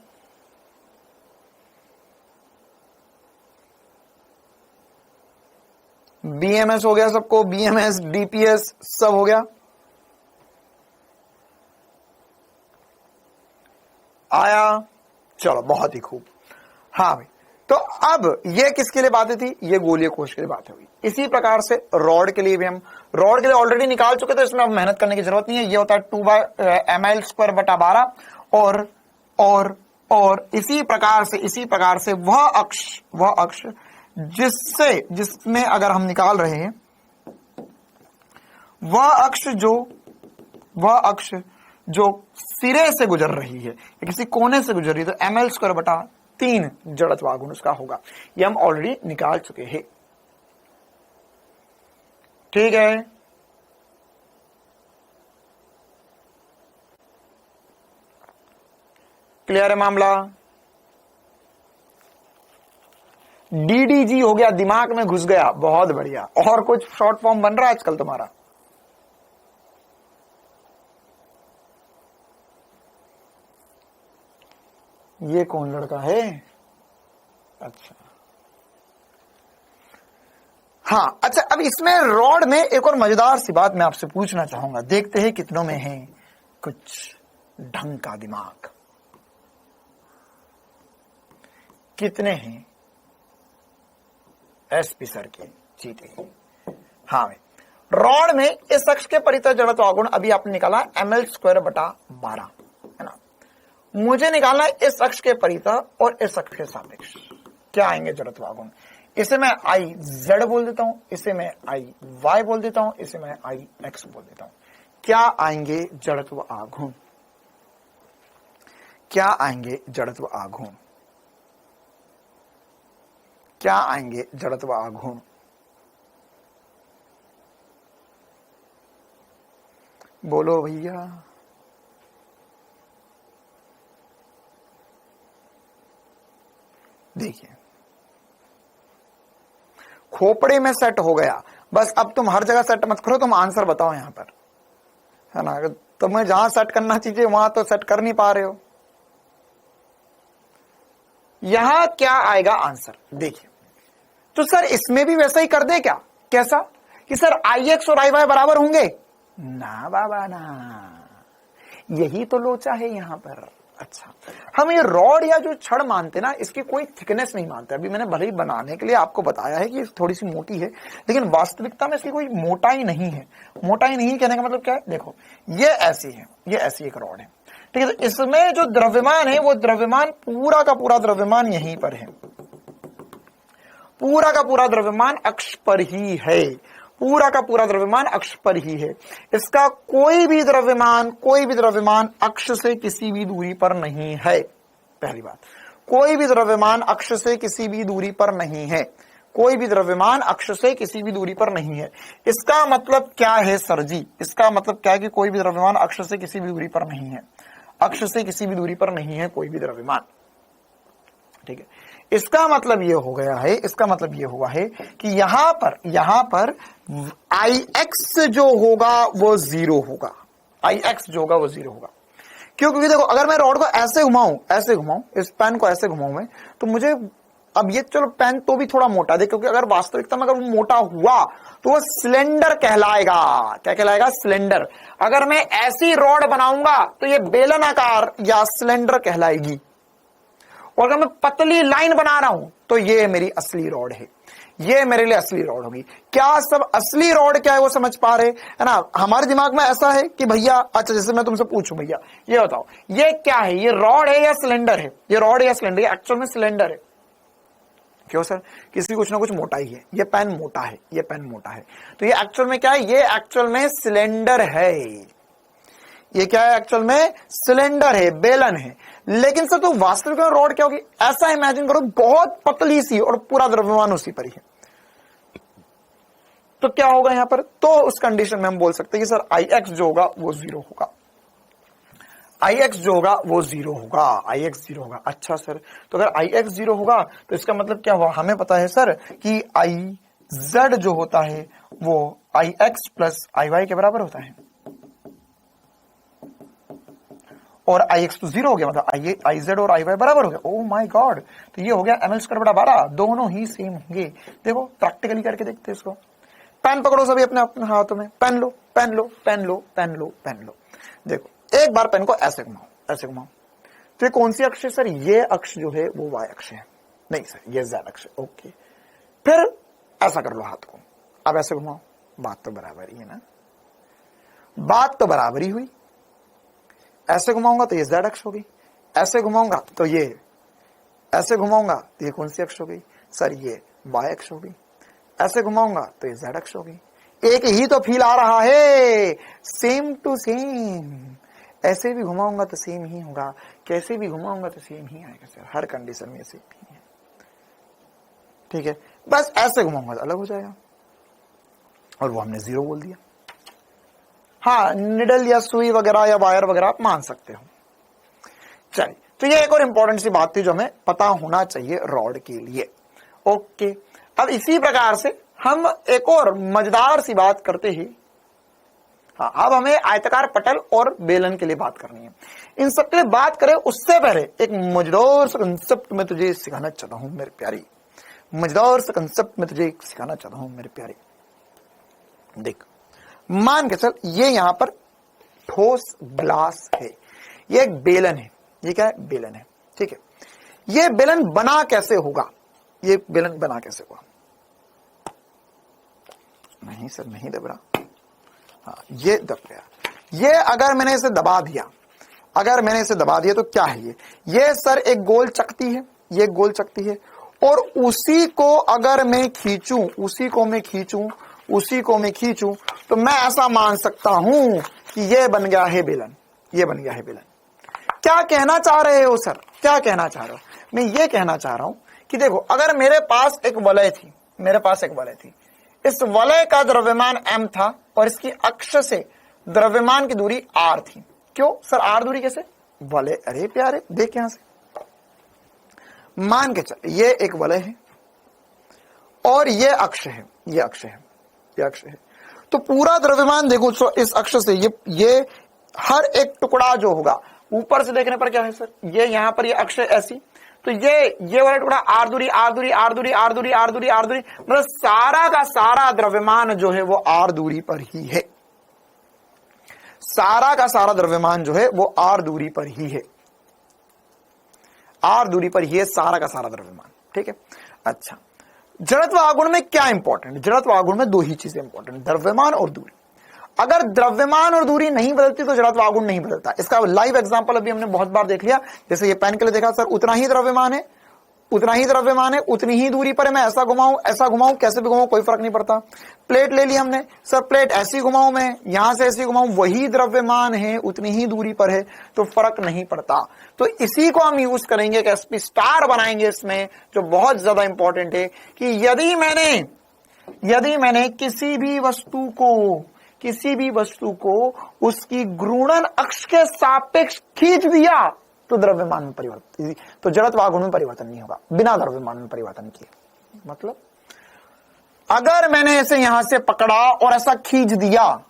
बीएमएस हो गया सबको, बीएमएस डीपीएस सब हो गया, आया? चलो बहुत ही खूब। हाँ भाई, तो अब ये किसके लिए बातें थी? ये गोलीय कोश के लिए बात हुई। इसी प्रकार से रॉड के लिए भी हम रॉड के लिए ऑलरेडी निकाल चुके, तो इसमें अब मेहनत करने की जरूरत नहीं है। ये होता है 2/ml² और इसी प्रकार से वह अक्ष जिसमें अगर हम निकाल रहे हैं वह अक्ष जो सिरे से गुजर रही है या किसी कोने से गुजर रही है, तो ml²/3 जड़त्व आघूर्ण उसका होगा। ये हम ऑलरेडी निकाल चुके हैं। ठीक है, क्लियर है मामला? डीडीजी हो गया, दिमाग में घुस गया, बहुत बढ़िया। और कुछ शॉर्ट फॉर्म बन रहा है आजकल तुम्हारा? ये कौन लड़का है? अच्छा हाँ, अच्छा अब इसमें रॉड में एक और मजेदार सी बात मैं आपसे पूछना चाहूंगा, देखते हैं कितनों में है कुछ ढंग का दिमाग, कितने हैं एसपी सर के चीते। हाँ भाई, रॉड में इस अक्ष के परितः जड़त्व आघूर्ण अभी आपने निकाला ml²/12, है ना। मुझे निकालना है इस अक्ष के परितः और इस अक्ष के सापेक्ष क्या आएंगे जड़त्व आघूर्ण। इसे मैं IZ बोल देता हूं, इसे मैं IY बोल देता हूं, इसे मैं IX बोल देता हूं। क्या आएंगे जड़त्व आघूर्ण? क्या आएंगे जड़त्व आघूर्ण? क्या आएंगे जड़त्व आघूर्ण? बोलो भैया। देखिए, खोपड़े में सेट हो गया, बस अब तुम हर जगह सेट मत करो, तुम आंसर बताओ यहां पर, है ना। तुम्हें जहां सेट करना चाहिए वहां तो सेट कर नहीं पा रहे हो। यहां क्या आएगा आंसर? देखिए, तो सर इसमें भी वैसा ही कर दे क्या? कैसा? कि सर Ix और Iy बराबर होंगे? ना बाबा ना, यही तो लोचा है यहां पर। अच्छा, हम ये रॉड या जो छड़ मानते ना, इसकी कोई थिकनेस नहीं मानते। अभी मैंने भले ही बनाने के लिए आपको बताया है कि थोड़ी सी मोटी है, लेकिन वास्तविकता में इसकी कोई मोटाई नहीं है। मोटाई नहीं कहने का मतलब क्या है? देखो, ये ऐसी है, ये ऐसी एक रॉड है, ठीक है। तो इसमें जो द्रव्यमान है, वो द्रव्यमान पूरा का पूरा द्रव्यमान यहीं पर है, पूरा का पूरा द्रव्यमान अक्ष पर ही है, पूरा का पूरा द्रव्यमान अक्ष पर ही है। इसका कोई भी द्रव्यमान अक्ष से किसी भी दूरी पर नहीं है। पहली बात, कोई भी द्रव्यमान अक्ष से किसी भी दूरी पर नहीं है, कोई भी द्रव्यमान अक्ष से किसी भी दूरी पर नहीं है। इसका मतलब क्या है सर जी? इसका मतलब क्या है कि कोई भी द्रव्यमान अक्ष से किसी भी दूरी पर नहीं है, अक्ष से किसी भी दूरी पर नहीं है कोई भी द्रव्यमान, ठीक है। इसका मतलब ये हो गया है, इसका मतलब ये हुआ है कि यहां पर Ix जो होगा वो 0 होगा, Ix जो होगा वो 0 होगा। क्यों? क्योंकि देखो, अगर मैं रॉड को ऐसे घुमाऊं, इस पेन को ऐसे घुमाऊं मैं, तो मुझे, अब ये चलो पेन तो भी थोड़ा मोटा दे, क्योंकि अगर वास्तविकता में अगर वो मोटा हुआ तो वो सिलेंडर कहलाएगा। क्या कहलाएगा? सिलेंडर। अगर मैं ऐसी रॉड बनाऊंगा तो ये बेलनाकार या सिलेंडर कहलाएगी, और अगर मैं पतली लाइन बना रहा हूं तो ये मेरी असली रॉड है, ये मेरे लिए असली रॉड होगी। क्या सब असली रॉड क्या है वो समझ पा रहे है ना? हमारे दिमाग में ऐसा है कि भैया, अच्छा जैसे मैं तुमसे पूछूं, भैया ये बताओ ये क्या है, ये रॉड है या सिलेंडर है? ये रॉड है या सिलेंडर? ये एक्चुअल में सिलेंडर है। क्यों सर? किसी कुछ ना कुछ मोटाई है, ये पेन मोटा है, ये पेन मोटा है, तो ये एक्चुअल में क्या है? ये एक्चुअल में सिलेंडर है। ये क्या है? एक्चुअल में सिलेंडर है, बेलन है। लेकिन सर तो वास्तविक में रॉड क्या होगी? ऐसा इमेजिन करो, बहुत पतली सी और पूरा द्रव्यमान उसी पर ही है, तो क्या होगा यहां पर? तो उस कंडीशन में हम बोल सकते हैं कि सर Ix जो होगा वो 0 होगा, Ix जो होगा वो 0 होगा, Ix 0 होगा। अच्छा सर, तो अगर Ix 0 होगा तो इसका मतलब क्या हुआ? हमें पता है सर कि Iz जो होता है वो Ix प्लस Iy के बराबर होता है, और Ix तो 0 हो गया, मतलब Iz और Iy बराबर हो गया। ओह माय गॉड, तो ये हो गया ml²/12, दोनों ही सेम होंगे। देखो प्रैक्टिकली करके देखते हैं इसको। पेन पकड़ो सभी अपने अपने हाथों में, पेन लो, पेन लो, पेन लो, पेन लो, पेन लो। देखो एक बार पेन को ऐसे घुमाओ, ऐसे घुमाओ, तो ये कौन सी अक्ष है सर? ये अक्ष जो है वो y अक्ष है। नहीं सर, ये z अक्ष है। ओके, फिर ऐसा कर लो हाथ को, अब ऐसे घुमाओ, बात तो बराबर ही है ना, बात तो बराबर ही हुई। ऐसे घुमाऊंगा तो ये z अक्ष होगी, ऐसे घुमाऊंगा तो ये, ऐसे घुमाऊंगा तो ये कौन सी अक्ष हो गई सर? ये y अक्ष होगी। ऐसे घुमाऊंगा तो ये z अक्ष होगी। एक ही तो फील आ रहा है, सेम टू सेम। ऐसे भी घुमाऊंगा तो सेम ही होगा, कैसे भी घुमाऊंगा तो सेम ही आएगा सर, हर कंडीशन में सेम ही है, ठीक है। बस ऐसे घुमाऊंगा तो अलग हो जाएगा, और वो हमने 0 बोल दिया। हाँ, निडल या सुई वगैरह या वायर वगैरह आप मान सकते हो। चलिए, तो ये एक और इंपॉर्टेंट सी बात थी जो हमें पता होना चाहिए रॉड के लिए। ओके, अब इसी प्रकार से हम एक और मजेदार सी बात करते ही, हाँ, अब हमें आयताकार पटल और बेलन के लिए बात करनी है। इन सब के लिए बात करें उससे पहले एक मजेदार सा कंसेप्ट में तुझे सिखाना चाहता हूं मेरे प्यारी, मजेदार सा कंसेप्ट में तुझे सिखाना चाहता हूं मेरे प्यारे। देख, मान के चल, ये यहां पर ठोस ग्लास है, ये एक बेलन है। ये क्या है? बेलन है, ठीक है। ये बेलन बना कैसे होगा? ये बेलन बना कैसे होगा? नहीं सर, नहीं दब रहा। हाँ, ये दब गया। ये अगर मैंने इसे दबा दिया, अगर मैंने इसे दबा दिया तो क्या है? ये सर एक गोल चकती है, ये गोल चकती है, और उसी को अगर मैं खींचूं, उसी को मैं खींचूं, उसी को मैं खींचूं, तो मैं ऐसा मान सकता हूं कि ये बन गया है बेलन, ये बन गया है बेलन। क्या कहना चाह रहे हो सर? क्या कहना चाह रहे हो? मैं ये कहना चाह रहा हूं कि देखो, अगर मेरे पास एक वलय थी, मेरे पास एक वलय थी, इस वलय का द्रव्यमान m था और इसकी अक्ष से द्रव्यमान की दूरी r थी। क्यों सर r दूरी कैसे? वलय, अरे प्यारे देख यहां से, मान के चल, ये एक वलय है और ये अक्ष है, ये अक्ष है, ये अक्ष है। तो पूरा द्रव्यमान देखो इस अक्ष से, ये हर एक टुकड़ा जो होगा, ऊपर से देखने पर क्या है सर? ये यहां पर ये अक्ष ऐसी, तो ये वाला टुकड़ा आर दूरी आर दूरी आर दूरी आर दूरी आर दूरी आर दूरी, मतलब सारा का सारा द्रव्यमान जो है वो आर दूरी पर ही है। सारा का सारा द्रव्यमान जो है वो आर दूरी पर ही है, आर दूरी पर ही है सारा का सारा द्रव्यमान। ठीक है। अच्छा, जड़त्व आगुण में क्या इंपॉर्टेंट? जड़त्व आगुण में दो ही चीजें इंपॉर्टेंट, द्रव्यमान और दूरी। अगर द्रव्यमान और दूरी नहीं बदलती तो जड़त्व आगुण नहीं बदलता। इसका लाइव एग्जांपल अभी हमने बहुत बार देख लिया। जैसे ये पेन के लिए देखा, सर उतना ही द्रव्यमान है, उतना ही द्रव्यमान है, उतनी ही दूरी पर है, मैं ऐसा घुमाऊं कैसे भी घुमाऊं कोई फर्क नहीं पड़ता। प्लेट ले ली हमने, सर प्लेट ऐसी घुमाऊं मैं, यहां से ऐसी घुमाऊं, वही द्रव्यमान है, उतनी ही दूरी पर है, तो फर्क नहीं पड़ता। तो इसी को हम यूज करेंगे, एक एसपी स्टार बनाएंगे इसमें, जो बहुत ज्यादा इंपॉर्टेंट है कि यदि मैंने किसी भी वस्तु को उसकी घूर्णन अक्ष के सापेक्ष खींच दिया तो द्रव्यमान में परिवर्तन, तो जड़त्व आगुण में परिवर्तन नहीं होगा बिना द्रव्यमान में परिवर्तन किए। मतलब अगर मैंने इसे यहां से पकड़ा और ऐसा खींच दिया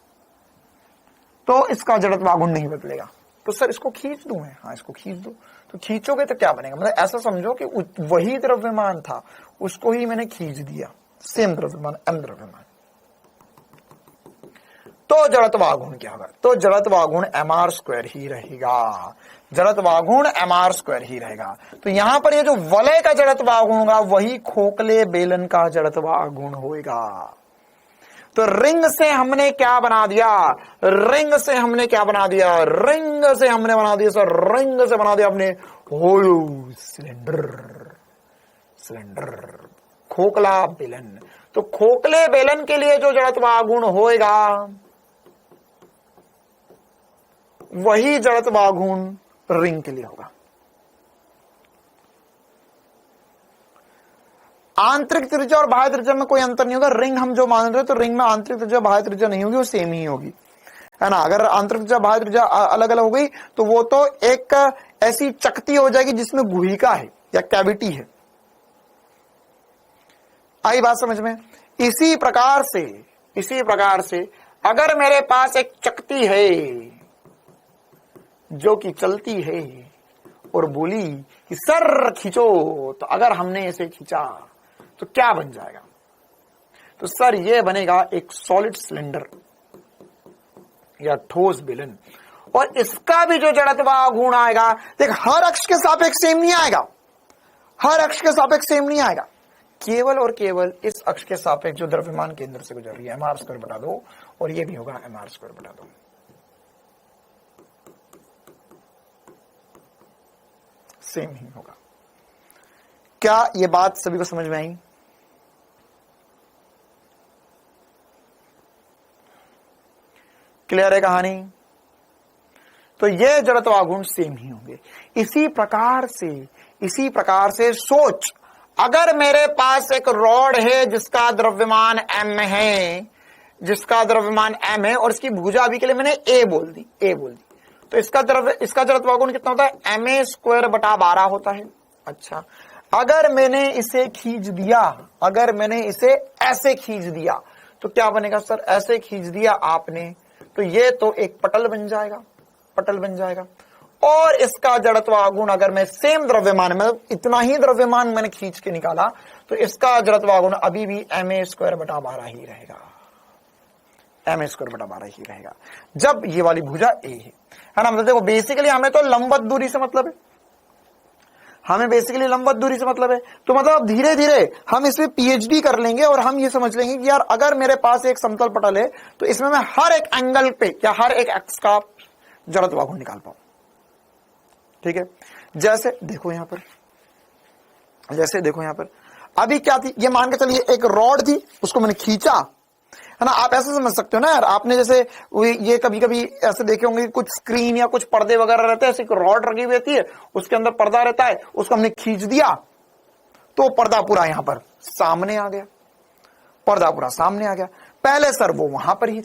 तो इसका जड़त्व आगुण नहीं बदलेगा। तो सर इसको खींच दूं मैं, हाँ इसको खींच दूं, तो खींचोगे तो क्या बनेगा? मतलब ऐसा समझो कि वही द्रव्यमान था, उसको ही मैंने खींच दिया, सेम द्रव्यमान, एम द्रव्यमान, तो जड़त्व आगुण क्या होगा? तो जड़त्व आगुण mr स्क्वायर ही रहेगा, जड़त्व आगुण mr स्क्वायर ही रहेगा। तो यहां पर ये जो वलय का जड़त्व आगुण होगा वही खोखले बेलन का जड़त्व आगुण होगा। तो रिंग से हमने क्या बना दिया? रिंग से हमने बना दिया सर, रिंग से बना दिया अपने होलो सिलेंडर, खोखला बेलन। तो खोखले बेलन के लिए जो जड़त्व आगुण होएगा वही जड़त्व आगुण रिंग के लिए होगा। आंतरिक त्रिज्या और बाह्य त्रिज्या में कोई अंतर नहीं होगा। रिंग हम जो मान रहे हैं तो रिंग में आंतरिक त्रिज्या बाह्य त्रिज्या नहीं होगी, वो सेम ही होगी, है ना। अगर आंतरिक त्रिज्या बाह्य त्रिज्या अलग अलग हो गई तो वो तो एक ऐसी चकती हो जाएगी जिसमें गुहिका है या कैविटी है। आई बात समझ में? इसी प्रकार से अगर मेरे पास एक चकती है जो कि चलती है और बोली कि सर खींचो, तो अगर हमने इसे खींचा तो क्या बन जाएगा? तो सर ये बनेगा एक सॉलिड सिलेंडर या ठोस बेलन। और इसका भी जो जड़त्व आगुण आएगा, देख हर अक्ष के सापेक्ष सेम नहीं आएगा, हर अक्ष के सापेक्ष सेम नहीं आएगा, केवल और केवल इस अक्ष के सापेक्ष जो द्रव्यमान केंद्र से गुजर रही है mr स्क्वायर बटा 2, और ये भी होगा mr स्क्वायर बटा 2। सेम ही होगा। क्या ये बात सभी को समझ में आई? क्लियर है कहानी? तो ये जड़त्व आगुण सेम ही होंगे। इसी प्रकार से सोच, अगर मेरे पास एक रॉड है जिसका द्रव्यमान m है, और इसकी भुजा अभी के लिए मैंने a बोल दी, तो इसका जड़त्व आगुण कितना होता है? ma स्क्वायर बटा 12 होता है। अच्छा, अगर मैंने इसे ऐसे खींच दिया तो क्या बनेगा? सर ऐसे खींच दिया आपने तो ये तो एक पटल बन जाएगा, और इसका जड़त्व आगुण अगर मैं सेम द्रव्यमान, मतलब इतना ही द्रव्यमान मैंने खींच के निकाला, तो इसका जड़त्व आगुण अभी भी ma स्क्वायर बटा 12 ही रहेगा, ma स्क्वायर बटा 12 ही रहेगा, जब ये वाली भुजा a है ना। मतलब देखो बेसिकली हमें तो लंबवत दूरी से मतलब है, तो मतलब धीरे धीरे हम इसमें पीएचडी कर लेंगे और हम ये समझ लेंगे कि यार अगर मेरे पास एक समतल पटल है तो इसमें मैं हर एक एंगल पे या हर एक एक्स का जड़त्व आगुण निकाल पाऊं। ठीक है, जैसे देखो यहां पर अभी क्या थी, ये मान के चलिए एक रॉड थी, उसको मैंने खींचा, है ना। आप ऐसे समझ सकते हो ना यार, आपने जैसे ये कभी कभी ऐसे देखे होंगे कुछ स्क्रीन या कुछ पर्दे वगैरह रहते हैं, ऐसे एक रॉड रखी हुई रहती है, उसके अंदर पर्दा रहता है, उसको हमने खींच दिया तो पर्दा पूरा यहां पर सामने आ गया, पहले सर वो वहां पर ही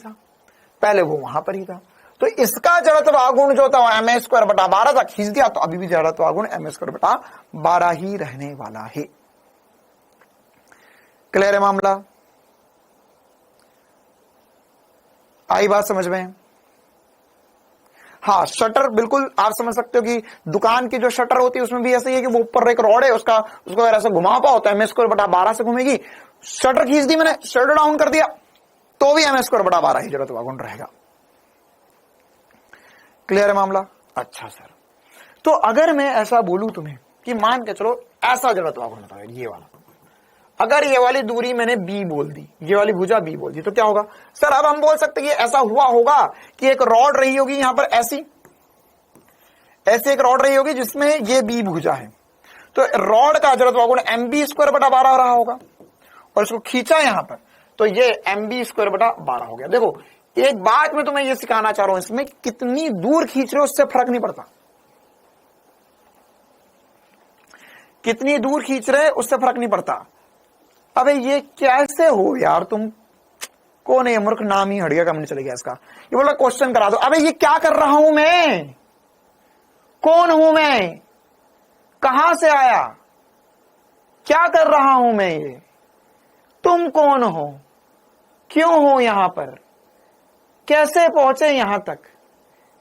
था, तो इसका जड़त्व आगुण जो था ma स्क्वायर बटा 12 था, खींच दिया तो अभी भी जड़त्व आगुण ma स्क्वायर बटा 12 ही रहने वाला है। क्लियर है मामला? आई बात समझ में? हाँ, शटर बिल्कुल आप समझ सकते हो कि दुकान की जो शटर होती है उसमें भी ऐसे ही है कि वो ऊपर एक रॉड है, उसका उसको अगर ऐसा घुमा पाओ तो m²/12 से घूमेगी। शटर खींच दी मैंने, शटर डाउन कर दिया तो भी m²/12 ही जड़त्वागुण रहेगा। क्लियर है मामला? अच्छा सर, तो अगर मैं ऐसा बोलूं तुम्हें कि मान के चलो ऐसा जड़त्वागुण बताओ, ये वाला, अगर ये वाली दूरी मैंने b बोल दी, ये वाली भुजा b बोल दी, तो क्या होगा सर? अब हम बोल सकते हैं कि ऐसा हुआ होगा कि एक रॉड रही होगी यहां पर, ऐसी एक रॉड रही होगी जिसमें ये b भुजा है, तो रॉड का जड़त्वागुण mb²/12 रहा होगा, और इसको खींचा यहां पर तो ये mb²/12 हो गया। देखो, एक बात मैं तुम्हें ये सिखाना चाह रहा हूं, इसमें कितनी दूर खींच रहे हो उससे फर्क नहीं पड़ता, कितनी दूर खींच रहे उससे फर्क नहीं पड़ता। अबे ये कैसे हो यार, तुम कौन है मूर्ख? नाम ही हट गया, कम नहीं चले गया इसका। ये बोला क्वेश्चन करा दो। अबे ये क्या कर रहा हूं मैं? कौन हूं मैं? कहां से आया? क्या कर रहा हूं मैं? ये तुम कौन हो? क्यों हो यहां पर? कैसे पहुंचे यहां तक?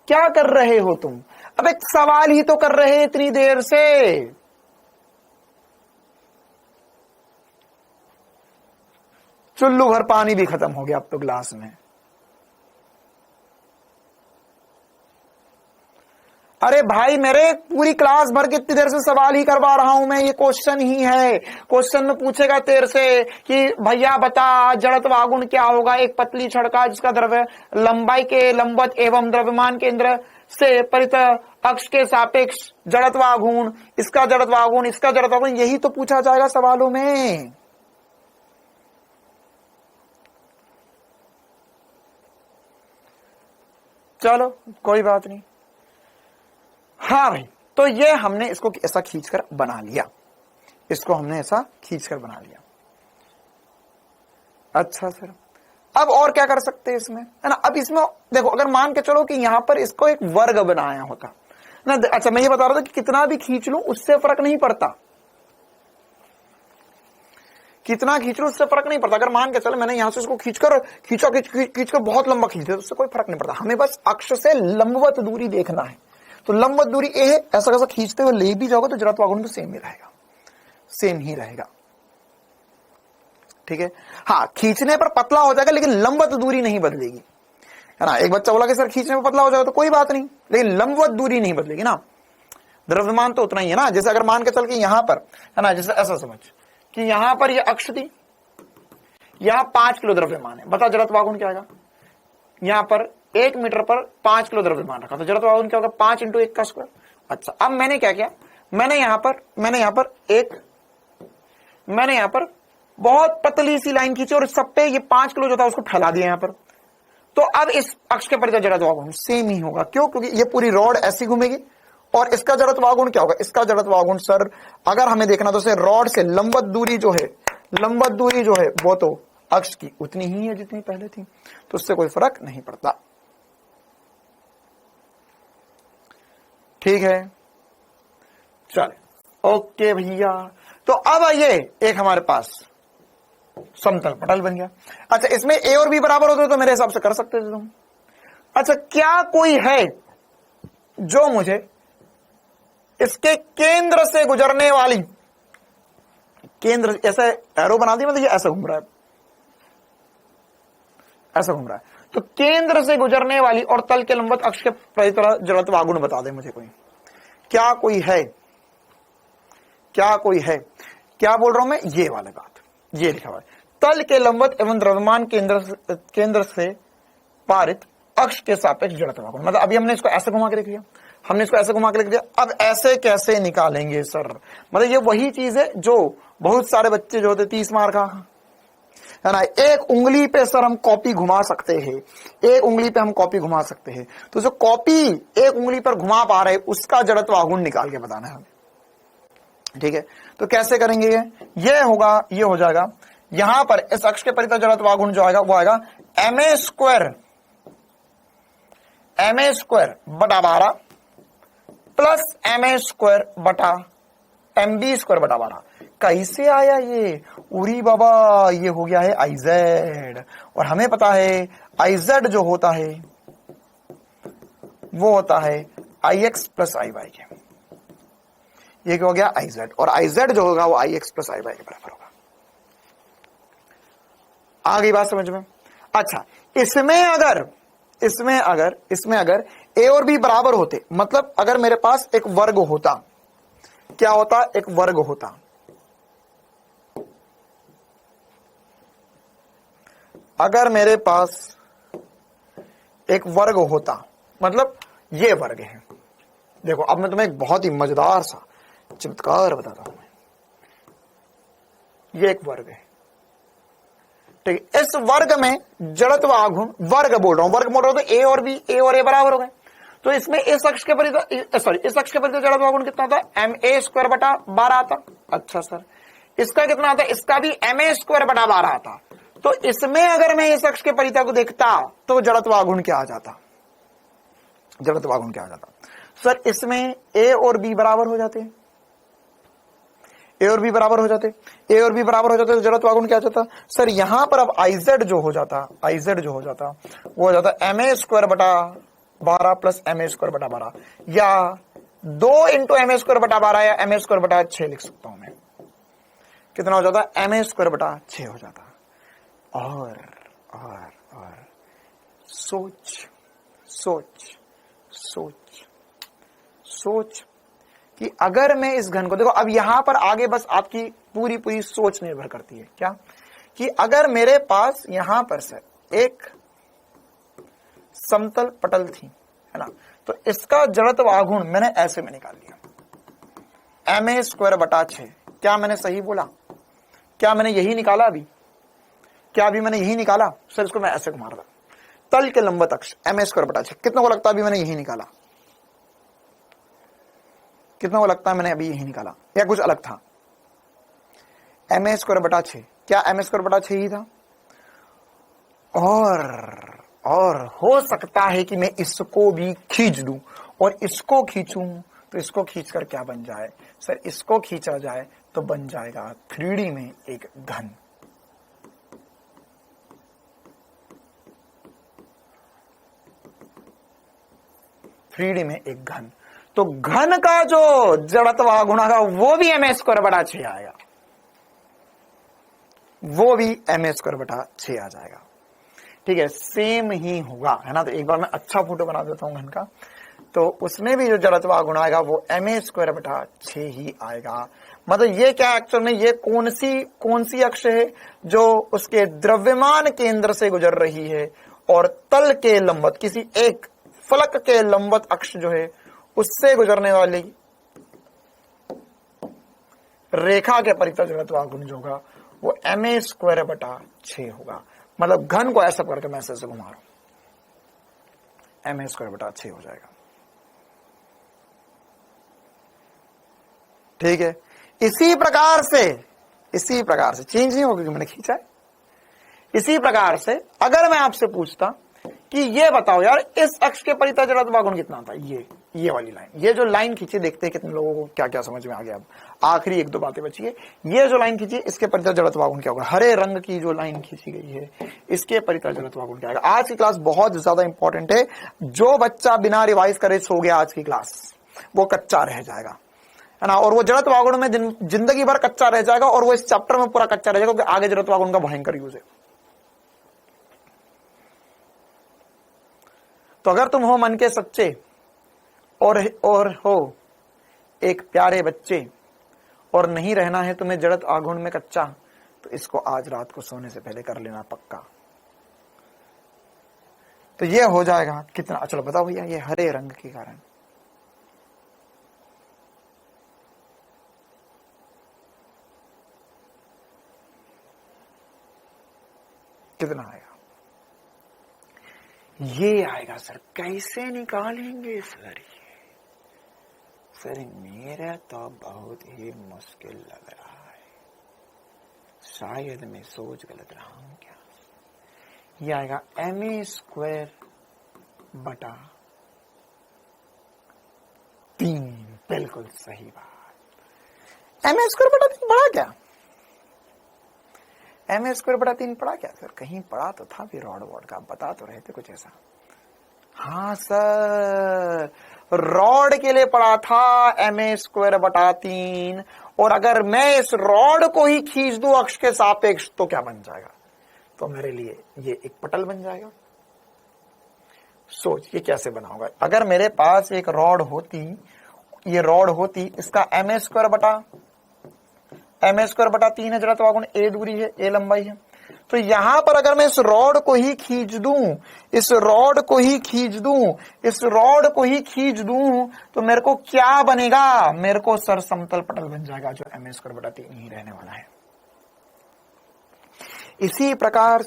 क्या कर रहे हो तुम? अब एक सवाल ही तो कर रहे इतनी देर से। चुल्लू भर पानी भी खत्म हो गया अब तो ग्लास में। अरे भाई, मेरे पूरी क्लास भर कितनी देर से सवाल ही करवा रहा हूं मैं, ये क्वेश्चन ही है। क्वेश्चन में पूछेगा तेरे से कि भैया बता जड़त्वागुण क्या होगा एक पतली छड़ का जिसका द्रव्य लंबाई के लंबवत एवं द्रव्यमान केंद्र से परित अक्ष के सापेक्ष जड़त्वागुण, इसका जड़त्वागुण, इसका जड़त्वागुण, यही तो पूछा जाएगा सवालों में। चलो कोई बात नहीं। हाँ भाई, तो ये हमने इसको ऐसा खींचकर बना लिया, इसको हमने ऐसा खींचकर बना लिया। अच्छा सर, अब और क्या कर सकते हैं इसमें, है ना? अब इसमें देखो, अगर मान के चलो कि यहां पर इसको एक वर्ग बनाया होता ना। अच्छा, मैं ये बता रहा था कि कितना भी खींच लूं उससे फर्क नहीं पड़ता, कितना खींच लूं उससे फर्क नहीं पड़ता। अगर मान के चलो मैंने यहां से इसको खींचकर बहुत लंबा खींच दिया तो उससे कोई फर्क नहीं पड़ता। हमें बस अक्ष से लंबवत दूरी देखना है, तो लंबवत दूरी ए है, ऐसा कैसा खींचते हुए ले भी जाओगे तो जड़त्वागुण तो सेम ही रहेगा, सेम ही रहेगा। ठीक है, हाँ, खींचने पर पतला हो जाएगा लेकिन लंबवत दूरी नहीं बदलेगी, है ना? एक बच्चा बोला कि सर खींचने पर पतला हो जाएगा तो कोई बात नहीं, लेकिन लंबवत दूरी नहीं बदलेगी ना। द्रव्यमान तो उतना ही है ना। जैसे अगर मान के चल के यहां पर, है ना, जैसे ऐसा समझ कि यहां पर ये अक्ष थी, यहां 5 किलो द्रव्यमान है, बता जड़त्वागुण क्या आएगा? यहां पर 1 मीटर पर 5 किलो द्रव्यमान रखा, तो जड़त्वागुण क्या होगा? 5 × 1 का स्क्वायर। अच्छा, अब मैंने क्या किया, मैंने यहां पर बहुत पतली सी लाइन खींची और सब पे ये 5 किलो जो था उसको फैला दिया यहां पर। तो अब इस अक्ष के परितः जड़त्वागुण सेम ही होगा। क्यों? क्योंकि ये पूरी रॉड ऐसी घूमेगी, और इसका जड़त्वागुण क्या होगा? इसका जड़त्वागुण सर अगर हमें देखना तो रॉड से लंबवत दूरी जो है वो तो अक्ष की उतनी ही है जितनी पहले थी, तो उससे कोई फर्क नहीं पड़ता। ठीक है, चले, ओके भैया। तो अब आइए, एक हमारे पास समतल पटल बन गया। अच्छा, इसमें ए और बी बराबर होते तो मेरे हिसाब से कर सकते थे तुम। अच्छा, क्या कोई है जो मुझे इसके केंद्र से गुजरने वाली, केंद्र ऐसे एरो बना दी, मतलब ये ऐसा घूम रहा है, ऐसा घूम रहा है, तो केंद्र से गुजरने वाली और तल के लंबवत अक्ष के परितः जड़त्वागुण बता दे मुझे कोई। क्या कोई है? क्या कोई है? क्या बोल रहा हूं मैं? ये वाली बात, ये लिखा हुआ है, तल के लंबवत एवं द्रव्यमान केंद्र से पारित अक्ष के सापेक्ष जड़त्वागुण। मतलब अभी हमने इसको ऐसे घुमा के लिख दिया, हमने इसको ऐसे घुमा के लिख दिया। अब ऐसे कैसे निकालेंगे सर? मतलब ये वही चीज है जो बहुत सारे बच्चे जो होते 30 मार्क का, है ना, एक उंगली पे सर हम कॉपी घुमा सकते हैं, एक उंगली पे हम कॉपी घुमा सकते हैं, तो जो कॉपी एक उंगली पर घुमा पा रहे उसका जड़त्वागुण निकाल के बताना है हमें। ठीक है, तो कैसे करेंगे? ये होगा, ये हो जाएगा यहां पर इस अक्ष के परितः जड़त्वागुण जो आएगा वो आएगा ma² प्लस ma²/mb²/12। कैसे आया ये? उरी बाबा, ये हो गया है IZ, और हमें पता है IZ जो होता है वो होता है आई एक्स प्लस आई वाई के। ये क्या हो गया आई जेड, और आई जेड जो होगा वो आई एक्स प्लस आई वाई के बराबर होगा। आ गई बात समझ में? अच्छा, इसमें अगर ए और बी बराबर होते, मतलब अगर मेरे पास एक वर्ग होता, क्या होता? एक वर्ग होता। अगर मेरे पास एक वर्ग होता, मतलब ये वर्ग है। देखो अब मैं तुम्हें एक बहुत ही मजेदार सा चमत्कार बताता हूं। ये एक वर्ग है, ठीक है। इस वर्ग में जड़त्व आघूर्ण, वर्ग बोल रहा हूं तो ए और बी, ए और ए बराबर हो गए। तो इसमें इस अक्ष के परिधि, इस अक्ष के परिधि जड़त्व आघूर्ण कितना था? एम ए स्क्वायर बटा 12 आता। अच्छा सर, इसका कितना आता? इसका भी एम ए स्क्वायर बटा 12 आता। तो इसमें अगर मैं इस अक्ष के परिधि को देखता तो जड़त्व आघूर्ण क्या आ जाता? जड़त्व आघूर्ण क्या आ जाता? सर इसमें ए और बी बराबर हो जाते, ए और बी बराबर हो जाते, ए और बी बराबर हो जाते तो जड़त्व आघूर्ण क्या आ जाता? सर यहां पर अब आई जेड जो हो जाता, आई जेड जो हो जाता वो हो जाता एम ए स्क्वायर बटा 12 प्लस एम ए स्क्वायर बटा 12, या 2 इंटू एम ए स्क्वायर बटा 12 या एम ए स्क्वायर बटा 6 लिख सकता हूं मैं। कितना हो जाता? एम ए स्क्वायर बटा 6 हो जाता। और सोच सोच सोच सोच कि अगर मैं इस घन को, देखो अब यहां पर आगे बस आपकी पूरी सोच निर्भर करती है। क्या? कि अगर मेरे पास यहां पर से एक समतल पटल थी, है ना, तो इसका जड़त्व आघूर्ण मैंने ऐसे में निकाल लिया, एम ए स्क्वायर बटा 6। क्या मैंने सही बोला? क्या मैंने यही निकाला अभी? क्या अभी मैंने यही निकाला? सर इसको मैं ऐसे घुमा रहा था, तल के लंबवत अक्ष एम ए स्क्वायर बटा 6। कितना को लगता है अभी मैंने यही निकाला? कितना को लगता है मैंने अभी यही निकाला, या कुछ अलग था? एम ए स्क्वायर बटा 6। क्या एम ए स्क्वायर बटा 6 ही था? और हो सकता है कि मैं इसको भी खींच दूं, और इसको खींचूं तो इसको खींचकर क्या बन जाए? सर इसको खींचा जाए तो बन जाएगा 3D में एक घन। में एक घन, तो घन का जो जड़त्व आघूर्ण आएगा वो भी एम ए स्क्वायर बटा 6 आएगा, वो भी एम ए स्क्वायर बटा 6 आ जाएगा। ठीक है, सेम ही होगा, है ना। तो एक बार मैं अच्छा फोटो बना देता हूं घन का, तो उसमें भी जो जड़त्व आघूर्ण आएगा वो एम ए स्क्वायर बटा 6 ही आएगा। मतलब ये क्या एक्चुअल में, ये कौन सी अक्ष है जो उसके द्रव्यमान केंद्र से गुजर रही है और तल के लंबवत, किसी एक फलक के लंबवत अक्ष जो है उससे गुजरने वाली रेखा के परितः जड़त्व आघूर्ण जो होगा वो एम ए स्क्वायर बटा 6 होगा। मतलब घन को ऐसा करके मैं ऐसे घुमा रहा हूं, एम ए स्क्वायर बटा 6 हो जाएगा। ठीक है, इसी प्रकार से चेंज नहीं होगा कि मैंने खींचा है। इसी प्रकार से अगर मैं आपसे पूछता कि ये बताओ यार, इस अक्ष के परितः जड़त्व आघूर्ण कितना था, ये वाली लाइन, ये जो लाइन खींची, देखते हैं कितने लोगों को क्या क्या समझ में आ गया। अब आखिरी 1-2 बातें बची है। ये जो लाइन खींची, इसके परितः जड़त्व आघूर्ण क्या होगा? हरे रंग की जो लाइन खींची गई है, इसके परितः जड़त्व आघूर्ण क्या आएगा? आज की क्लास बहुत ज्यादा इंपॉर्टेंट है। जो बच्चा बिना रिवाइज करे सो गया आज की क्लास, वो कच्चा रह जाएगा, है ना। और वो जड़त्व आघूर्ण में जिंदगी भर कच्चा रह जाएगा, और वो इस चैप्टर में पूरा कच्चा रह जाएगा, क्योंकि आगे जड़त्व आघूर्ण का भयंकर यूज है। तो अगर तुम हो मन के सच्चे और हो एक प्यारे बच्चे, और नहीं रहना है तुम्हें जड़त्व आघूर्ण में कच्चा, तो इसको आज रात को सोने से पहले कर लेना पक्का। तो ये हो जाएगा कितना? चलो बताओ भैया, ये हरे रंग के कारण कितना आएगा? ये आएगा सर। कैसे निकालेंगे सर? सर मेरा तो बहुत ही मुश्किल लग रहा है, शायद मैं सोच गलत रहा हूं क्या। ये आएगा एम ए स्क्वायर बटा 3। बिल्कुल सही बात। एम ए स्क्वायर बटा 3 पढ़ा क्या? एम ए स्क्वायर बटा 3 पढ़ा क्या सर? कहीं पढ़ा तो था भी, रॉड वॉड का बता तो रहे थे कुछ ऐसा। हाँ सर, रॉड के लिए पढ़ा था ma² 3, और अगर मैं इस रॉड को ही खींच दूं अक्ष के सापेक्ष तो क्या बन जाएगा? तो मेरे लिए ये एक पटल बन जाएगा। सोच ये कैसे बना होगा। अगर मेरे पास एक रॉड होती, ये रॉड होती, इसका ma² 3 है जड़त्व आघूर्ण, a दूरी है, a लंबाई है। तो यहां पर अगर मैं इस रॉड को ही खींच दूं, इस रॉड को ही खींच दूं, इस रॉड को ही खींच दूं, तो मेरे को क्या बनेगा? मेरे को सर समतल पटल बन जाएगा जो ma² 3 ही रहने वाला है। इसी प्रकार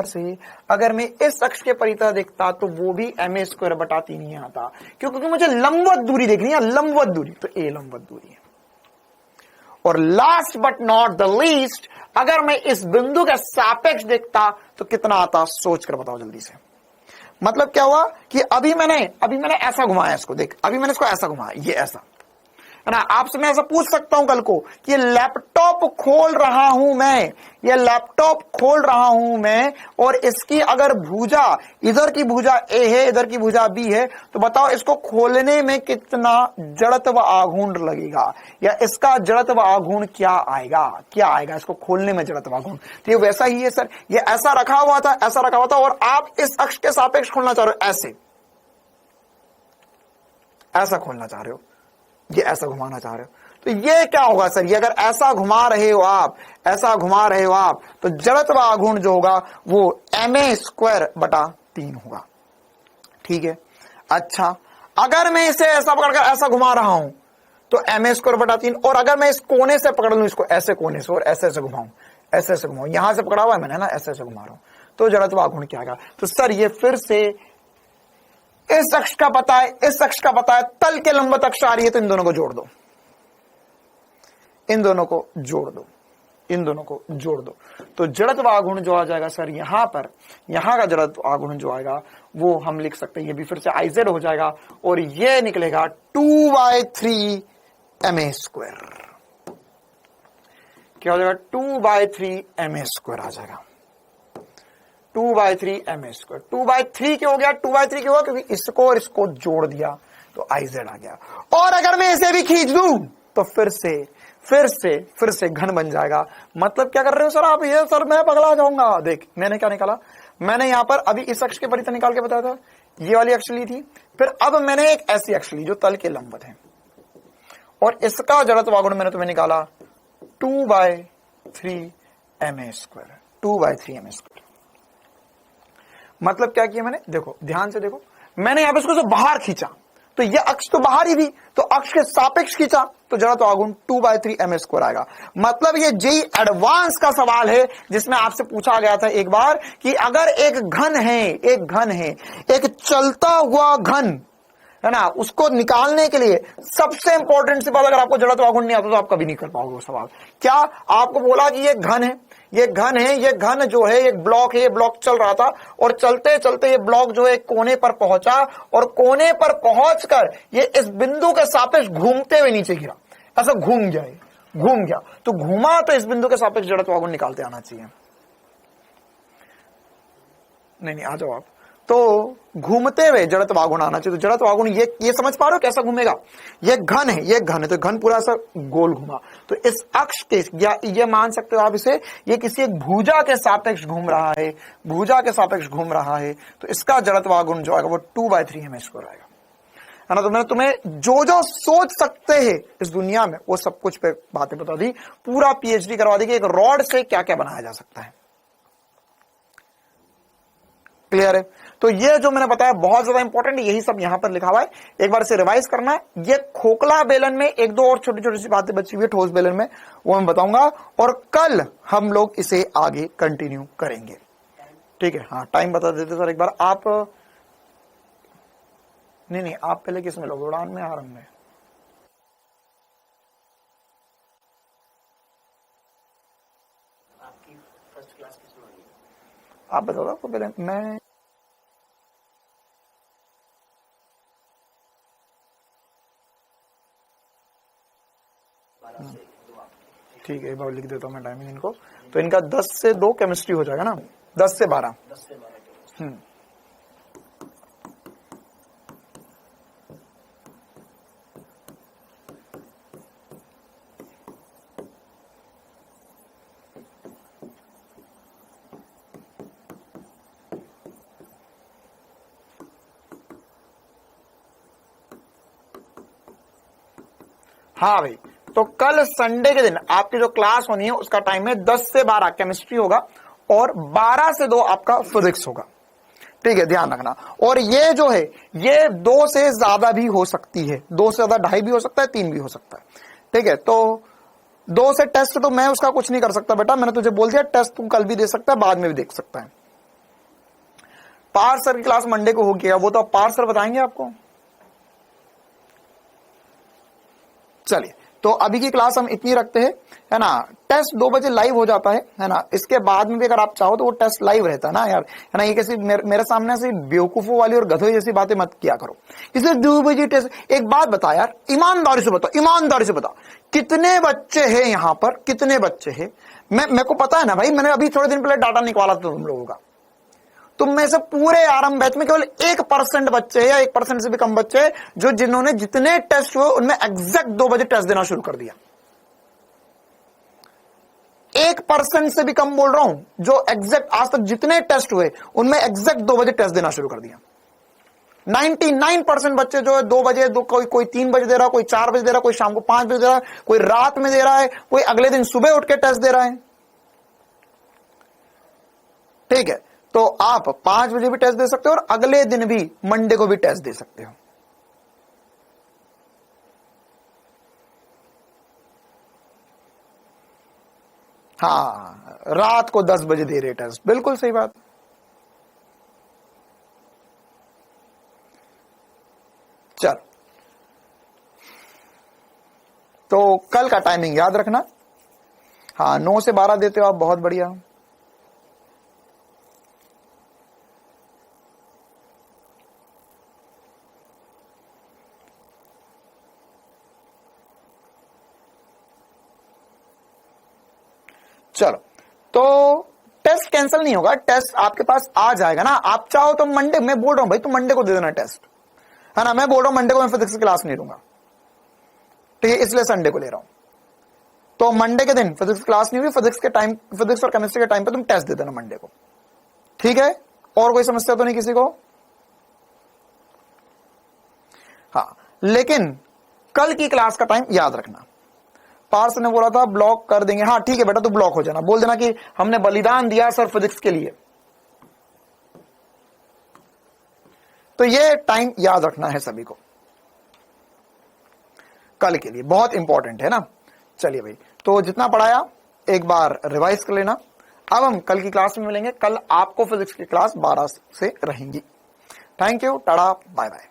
से अगर मैं इस अक्ष के परितः देखता तो वो भी ma² 3 ही आता, क्योंकि मुझे लंबवत दूरी देखनी है, लंबवत दूरी, तो a लंबवत दूरी है। और last but not the least, अगर मैं इस बिंदु के सापेक्ष देखता तो कितना आता? सोच कर बताओ जल्दी से। मतलब क्या हुआ कि अभी मैंने ऐसा घुमाया इसको, देख अभी मैंने इसको ऐसा घुमाया, ये ऐसा है ना। आपसे मैं ऐसा पूछ सकता हूं कल को कि ये लैपटॉप खोल रहा हूं मैं, और इसकी अगर भुजा, इधर की भुजा ए है, इधर की भुजा बी है, तो बताओ इसको खोलने में कितना जड़त्व आघूर्ण लगेगा, या इसका जड़त्व आघूर्ण क्या आएगा इसको खोलने में जड़त्व आघूर्ण। तो ये वैसा ही है सर, ये ऐसा रखा हुआ था और आप इस अक्ष के सापेक्ष खोलना चाह रहे हो, ऐसा खोलना चाह रहे हो, ये ऐसा घुमाना चाह रहे हो, तो ये क्या होगा सर? ये अगर ऐसा घुमा रहे हो आप, तो जड़त्व आघूर्ण जो होगा वो ma² 3 होगा। ठीक है। अच्छा, अगर मैं इसे ऐसा पकड़कर ऐसा घुमा रहा हूं तो ma² 3, और अगर मैं इस कोने से पकड़ लूं, इसको ऐसे कोने से और ऐसे घुमाऊं, यहां से पकड़ा हुआ है मैंने ना, ऐसे घुमा रहा हूं, तो जड़त्व आघूर्ण क्या आएगा? तो सर ये फिर से इस अक्ष का पता है, तल के लंबवत अक्ष आ रही है, तो इन दोनों को जोड़ दो, तो जड़त्व आघूर्ण जो आ जाएगा सर यहां का जड़त्व आघूर्ण जो आएगा वो हम लिख सकते हैं, ये भी फिर से IZ हो जाएगा, और ये निकलेगा 2/3 ma²। क्या हो जाएगा? 2/3 ma² आ जाएगा, 2/3 ma²। 2/3 क्यों हो गया? 2/3 क्यों हुआ? क्योंकि इसको और इसको जोड़ दिया तो IZ आ गया। और अगर मैं इसे भी खींच दूं तो फिर से घन बन जाएगा। मतलब क्या कर रहे हो सर आप? ये सर मैं पगला जाऊंगा। देख मैंने क्या निकाला, मैंने यहां पर अभी इस अक्ष के परितः निकाल के बताया था, ये वाली अक्ष ली थी, फिर अब मैंने एक ऐसी अक्ष ली जो तल के लंबवत है, और इसका जड़त्व आघूर्ण मैंने तुम्हें निकाला 2/3 ma², 2/3 ma²। मतलब क्या किया मैंने? देखो ध्यान से देखो, मैंने यहां पर इसको बाहर खींचा तो ये अक्ष तो बाहर ही थी, तो अक्ष के सापेक्ष खींचा तो जड़त्व आघूर्ण 2/3 ma² आएगा। मतलब ये जेई एडवांस का सवाल है जिसमें आपसे पूछा गया था एक बार कि अगर एक घन है, एक चलता हुआ घन है ना, उसको निकालने के लिए सबसे इंपॉर्टेंट सी बात, अगर आपको जड़त्व आघूर्ण नहीं आता तो आप कभी नहीं कर पाओगे वो सवाल। क्या आपको बोला कि ये घन है, ये घन जो है एक ब्लॉक है, ये ब्लॉक चल रहा था, और चलते चलते ये ब्लॉक जो है कोने पर पहुंचा, और कोने पर पहुंचकर ये इस बिंदु के सापेक्ष घूमते हुए नीचे गिरा, ऐसा घूम गया, तो घूमा तो इस बिंदु के सापेक्ष जड़त्व आघूर्ण निकालते आना चाहिए। नहीं आ जाओ आप, तो घूमते हुए जड़त्व आघूर्ण आना चाहिए। तो जड़त्व आघूर्ण ये समझ पा रहे हो कैसा घूमेगा? ये घन है, तो घन पूरा सा गोल घुमा, तो इस अक्ष के, या ये मान सकते हो आप इसे, ये किसी एक भुजा के सापेक्ष घूम रहा है, तो इसका जड़त्व आघूर्ण जो आएगा वो 2/3 ma² आएगा, है ना। तो मैंने तुम्हें जो सोच सकते हैं इस दुनिया में वो सब कुछ पे बातें बता दी, पूरा PhD करवा दी कि एक रॉड से क्या क्या बनाया जा सकता है। क्लियर है? तो ये जो मैंने बताया बहुत ज्यादा इंपॉर्टेंट है, यही सब यहां पर लिखा हुआ है, एक बार इसे रिवाइज करना है। ये खोखला बेलन में एक दो और छोटी छोटी सी बातें बची हुई है ठोस बेलन में, वो मैं बताऊंगा, और कल हम लोग इसे आगे कंटिन्यू करेंगे। ठीक है? हाँ टाइम बता देते सर एक बार आप। नहीं आप पहले किस में लोग, उड़ान में, आरंभ में? आपकी फर्स्ट क्लास किसमें होगी? आप बताओ आपको पहले। मैं ठीक है, एक बार लिख देता हूँ मैं टाइमिंग इनको। तो इनका 10 से 2 केमिस्ट्री हो जाएगा ना, 10 से 12। हाँ भाई, तो कल संडे के दिन आपकी जो क्लास होनी है उसका टाइम है 10 से 12 केमिस्ट्री होगा और 12 से 2 आपका फिजिक्स होगा। ठीक है, ध्यान रखना। और ये जो है ये 2 से ज्यादा भी हो सकती है, 2 से ज्यादा 2.5 भी हो सकता है, 3 भी हो सकता है। ठीक है, तो 2 से टेस्ट तो मैं उसका कुछ नहीं कर सकता बेटा, मैंने तुझे बोल दिया टेस्ट तुम कल भी दे सकता है, बाद में भी देख सकता है। पार्थ सर की क्लास मंडे को होगी, वो तो पार्थ सर बताएंगे आपको। चलिए, तो अभी की क्लास हम इतनी रखते हैं, है ना। टेस्ट 2 बजे लाइव हो जाता है ना। इसके बाद में भी अगर आप चाहो तो वो टेस्ट लाइव रहता है ना यार, है ना। ये कैसी मेरे सामने से बेवकूफों वाली और गधों जैसी बातें मत किया करो। इसे 2 बजे टेस्ट। एक बात बता यार, ईमानदारी से बता, ईमानदारी से बता, कितने बच्चे हैं यहाँ पर, कितने बच्चे हैं? मेरे को पता है ना भाई, मैंने अभी थोड़े दिन पहले डाटा निकाला था तुम लोगों का। तुम में से पूरे आरंभ बैच में केवल 1% बच्चे या 1% से भी कम बच्चे जो जिन्होंने जितने टेस्ट हुए उनमें एग्जैक्ट 2 बजे टेस्ट देना शुरू कर दिया। 1% से भी कम बोल रहा हूं, जो एग्जैक्ट आज तक जितने टेस्ट हुए उनमें एग्जैक्ट 2 बजे टेस्ट देना शुरू कर दिया। 99% बच्चे जो है 2 बजे, कोई 3 बजे दे रहा है, कोई 4 बजे दे रहा है, कोई शाम को 5 बजे दे रहा है, कोई रात में दे रहा है, कोई अगले दिन सुबह उठ के टेस्ट दे रहा है। ठीक है, तो आप 5 बजे भी टेस्ट दे सकते हो और अगले दिन भी मंडे को भी टेस्ट दे सकते हो। हाँ, रात को 10 बजे दे रहे टेस्ट, बिल्कुल सही बात। चल, तो कल का टाइमिंग याद रखना। हाँ, 9 से 12 देते हो आप, बहुत बढ़िया। चलो, तो टेस्ट कैंसिल नहीं होगा, टेस्ट आपके पास आ जाएगा ना। आप चाहो तो मंडे, मैं बोल रहा हूं भाई तुम मंडे को दे देना टेस्ट, है ना। मैं बोल रहा हूं मंडे को मैं फिजिक्स की क्लास नहीं लूंगा, ठीक है, इसलिए संडे को ले रहा हूं। तो मंडे के दिन फिजिक्स क्लास नहीं हुई, फिजिक्स के टाइम, फिजिक्स और केमिस्ट्री के टाइम पे तुम टेस्ट दे देना मंडे को, ठीक है। और कोई समस्या तो नहीं किसी को? हाँ, लेकिन कल की क्लास का टाइम याद रखना। पार्स ने बोला था ब्लॉक कर देंगे, हाँ ठीक है बेटा, तू ब्लॉक हो जाना, बोल देना कि हमने बलिदान दिया सर फिजिक्स के लिए। तो ये टाइम याद रखना है सभी को कल के लिए, बहुत इंपॉर्टेंट है ना। चलिए भाई, तो जितना पढ़ाया एक बार रिवाइज कर लेना। अब हम कल की क्लास में मिलेंगे। कल आपको फिजिक्स की क्लास 12 से रहेंगी। Thank you, tata, bye bye.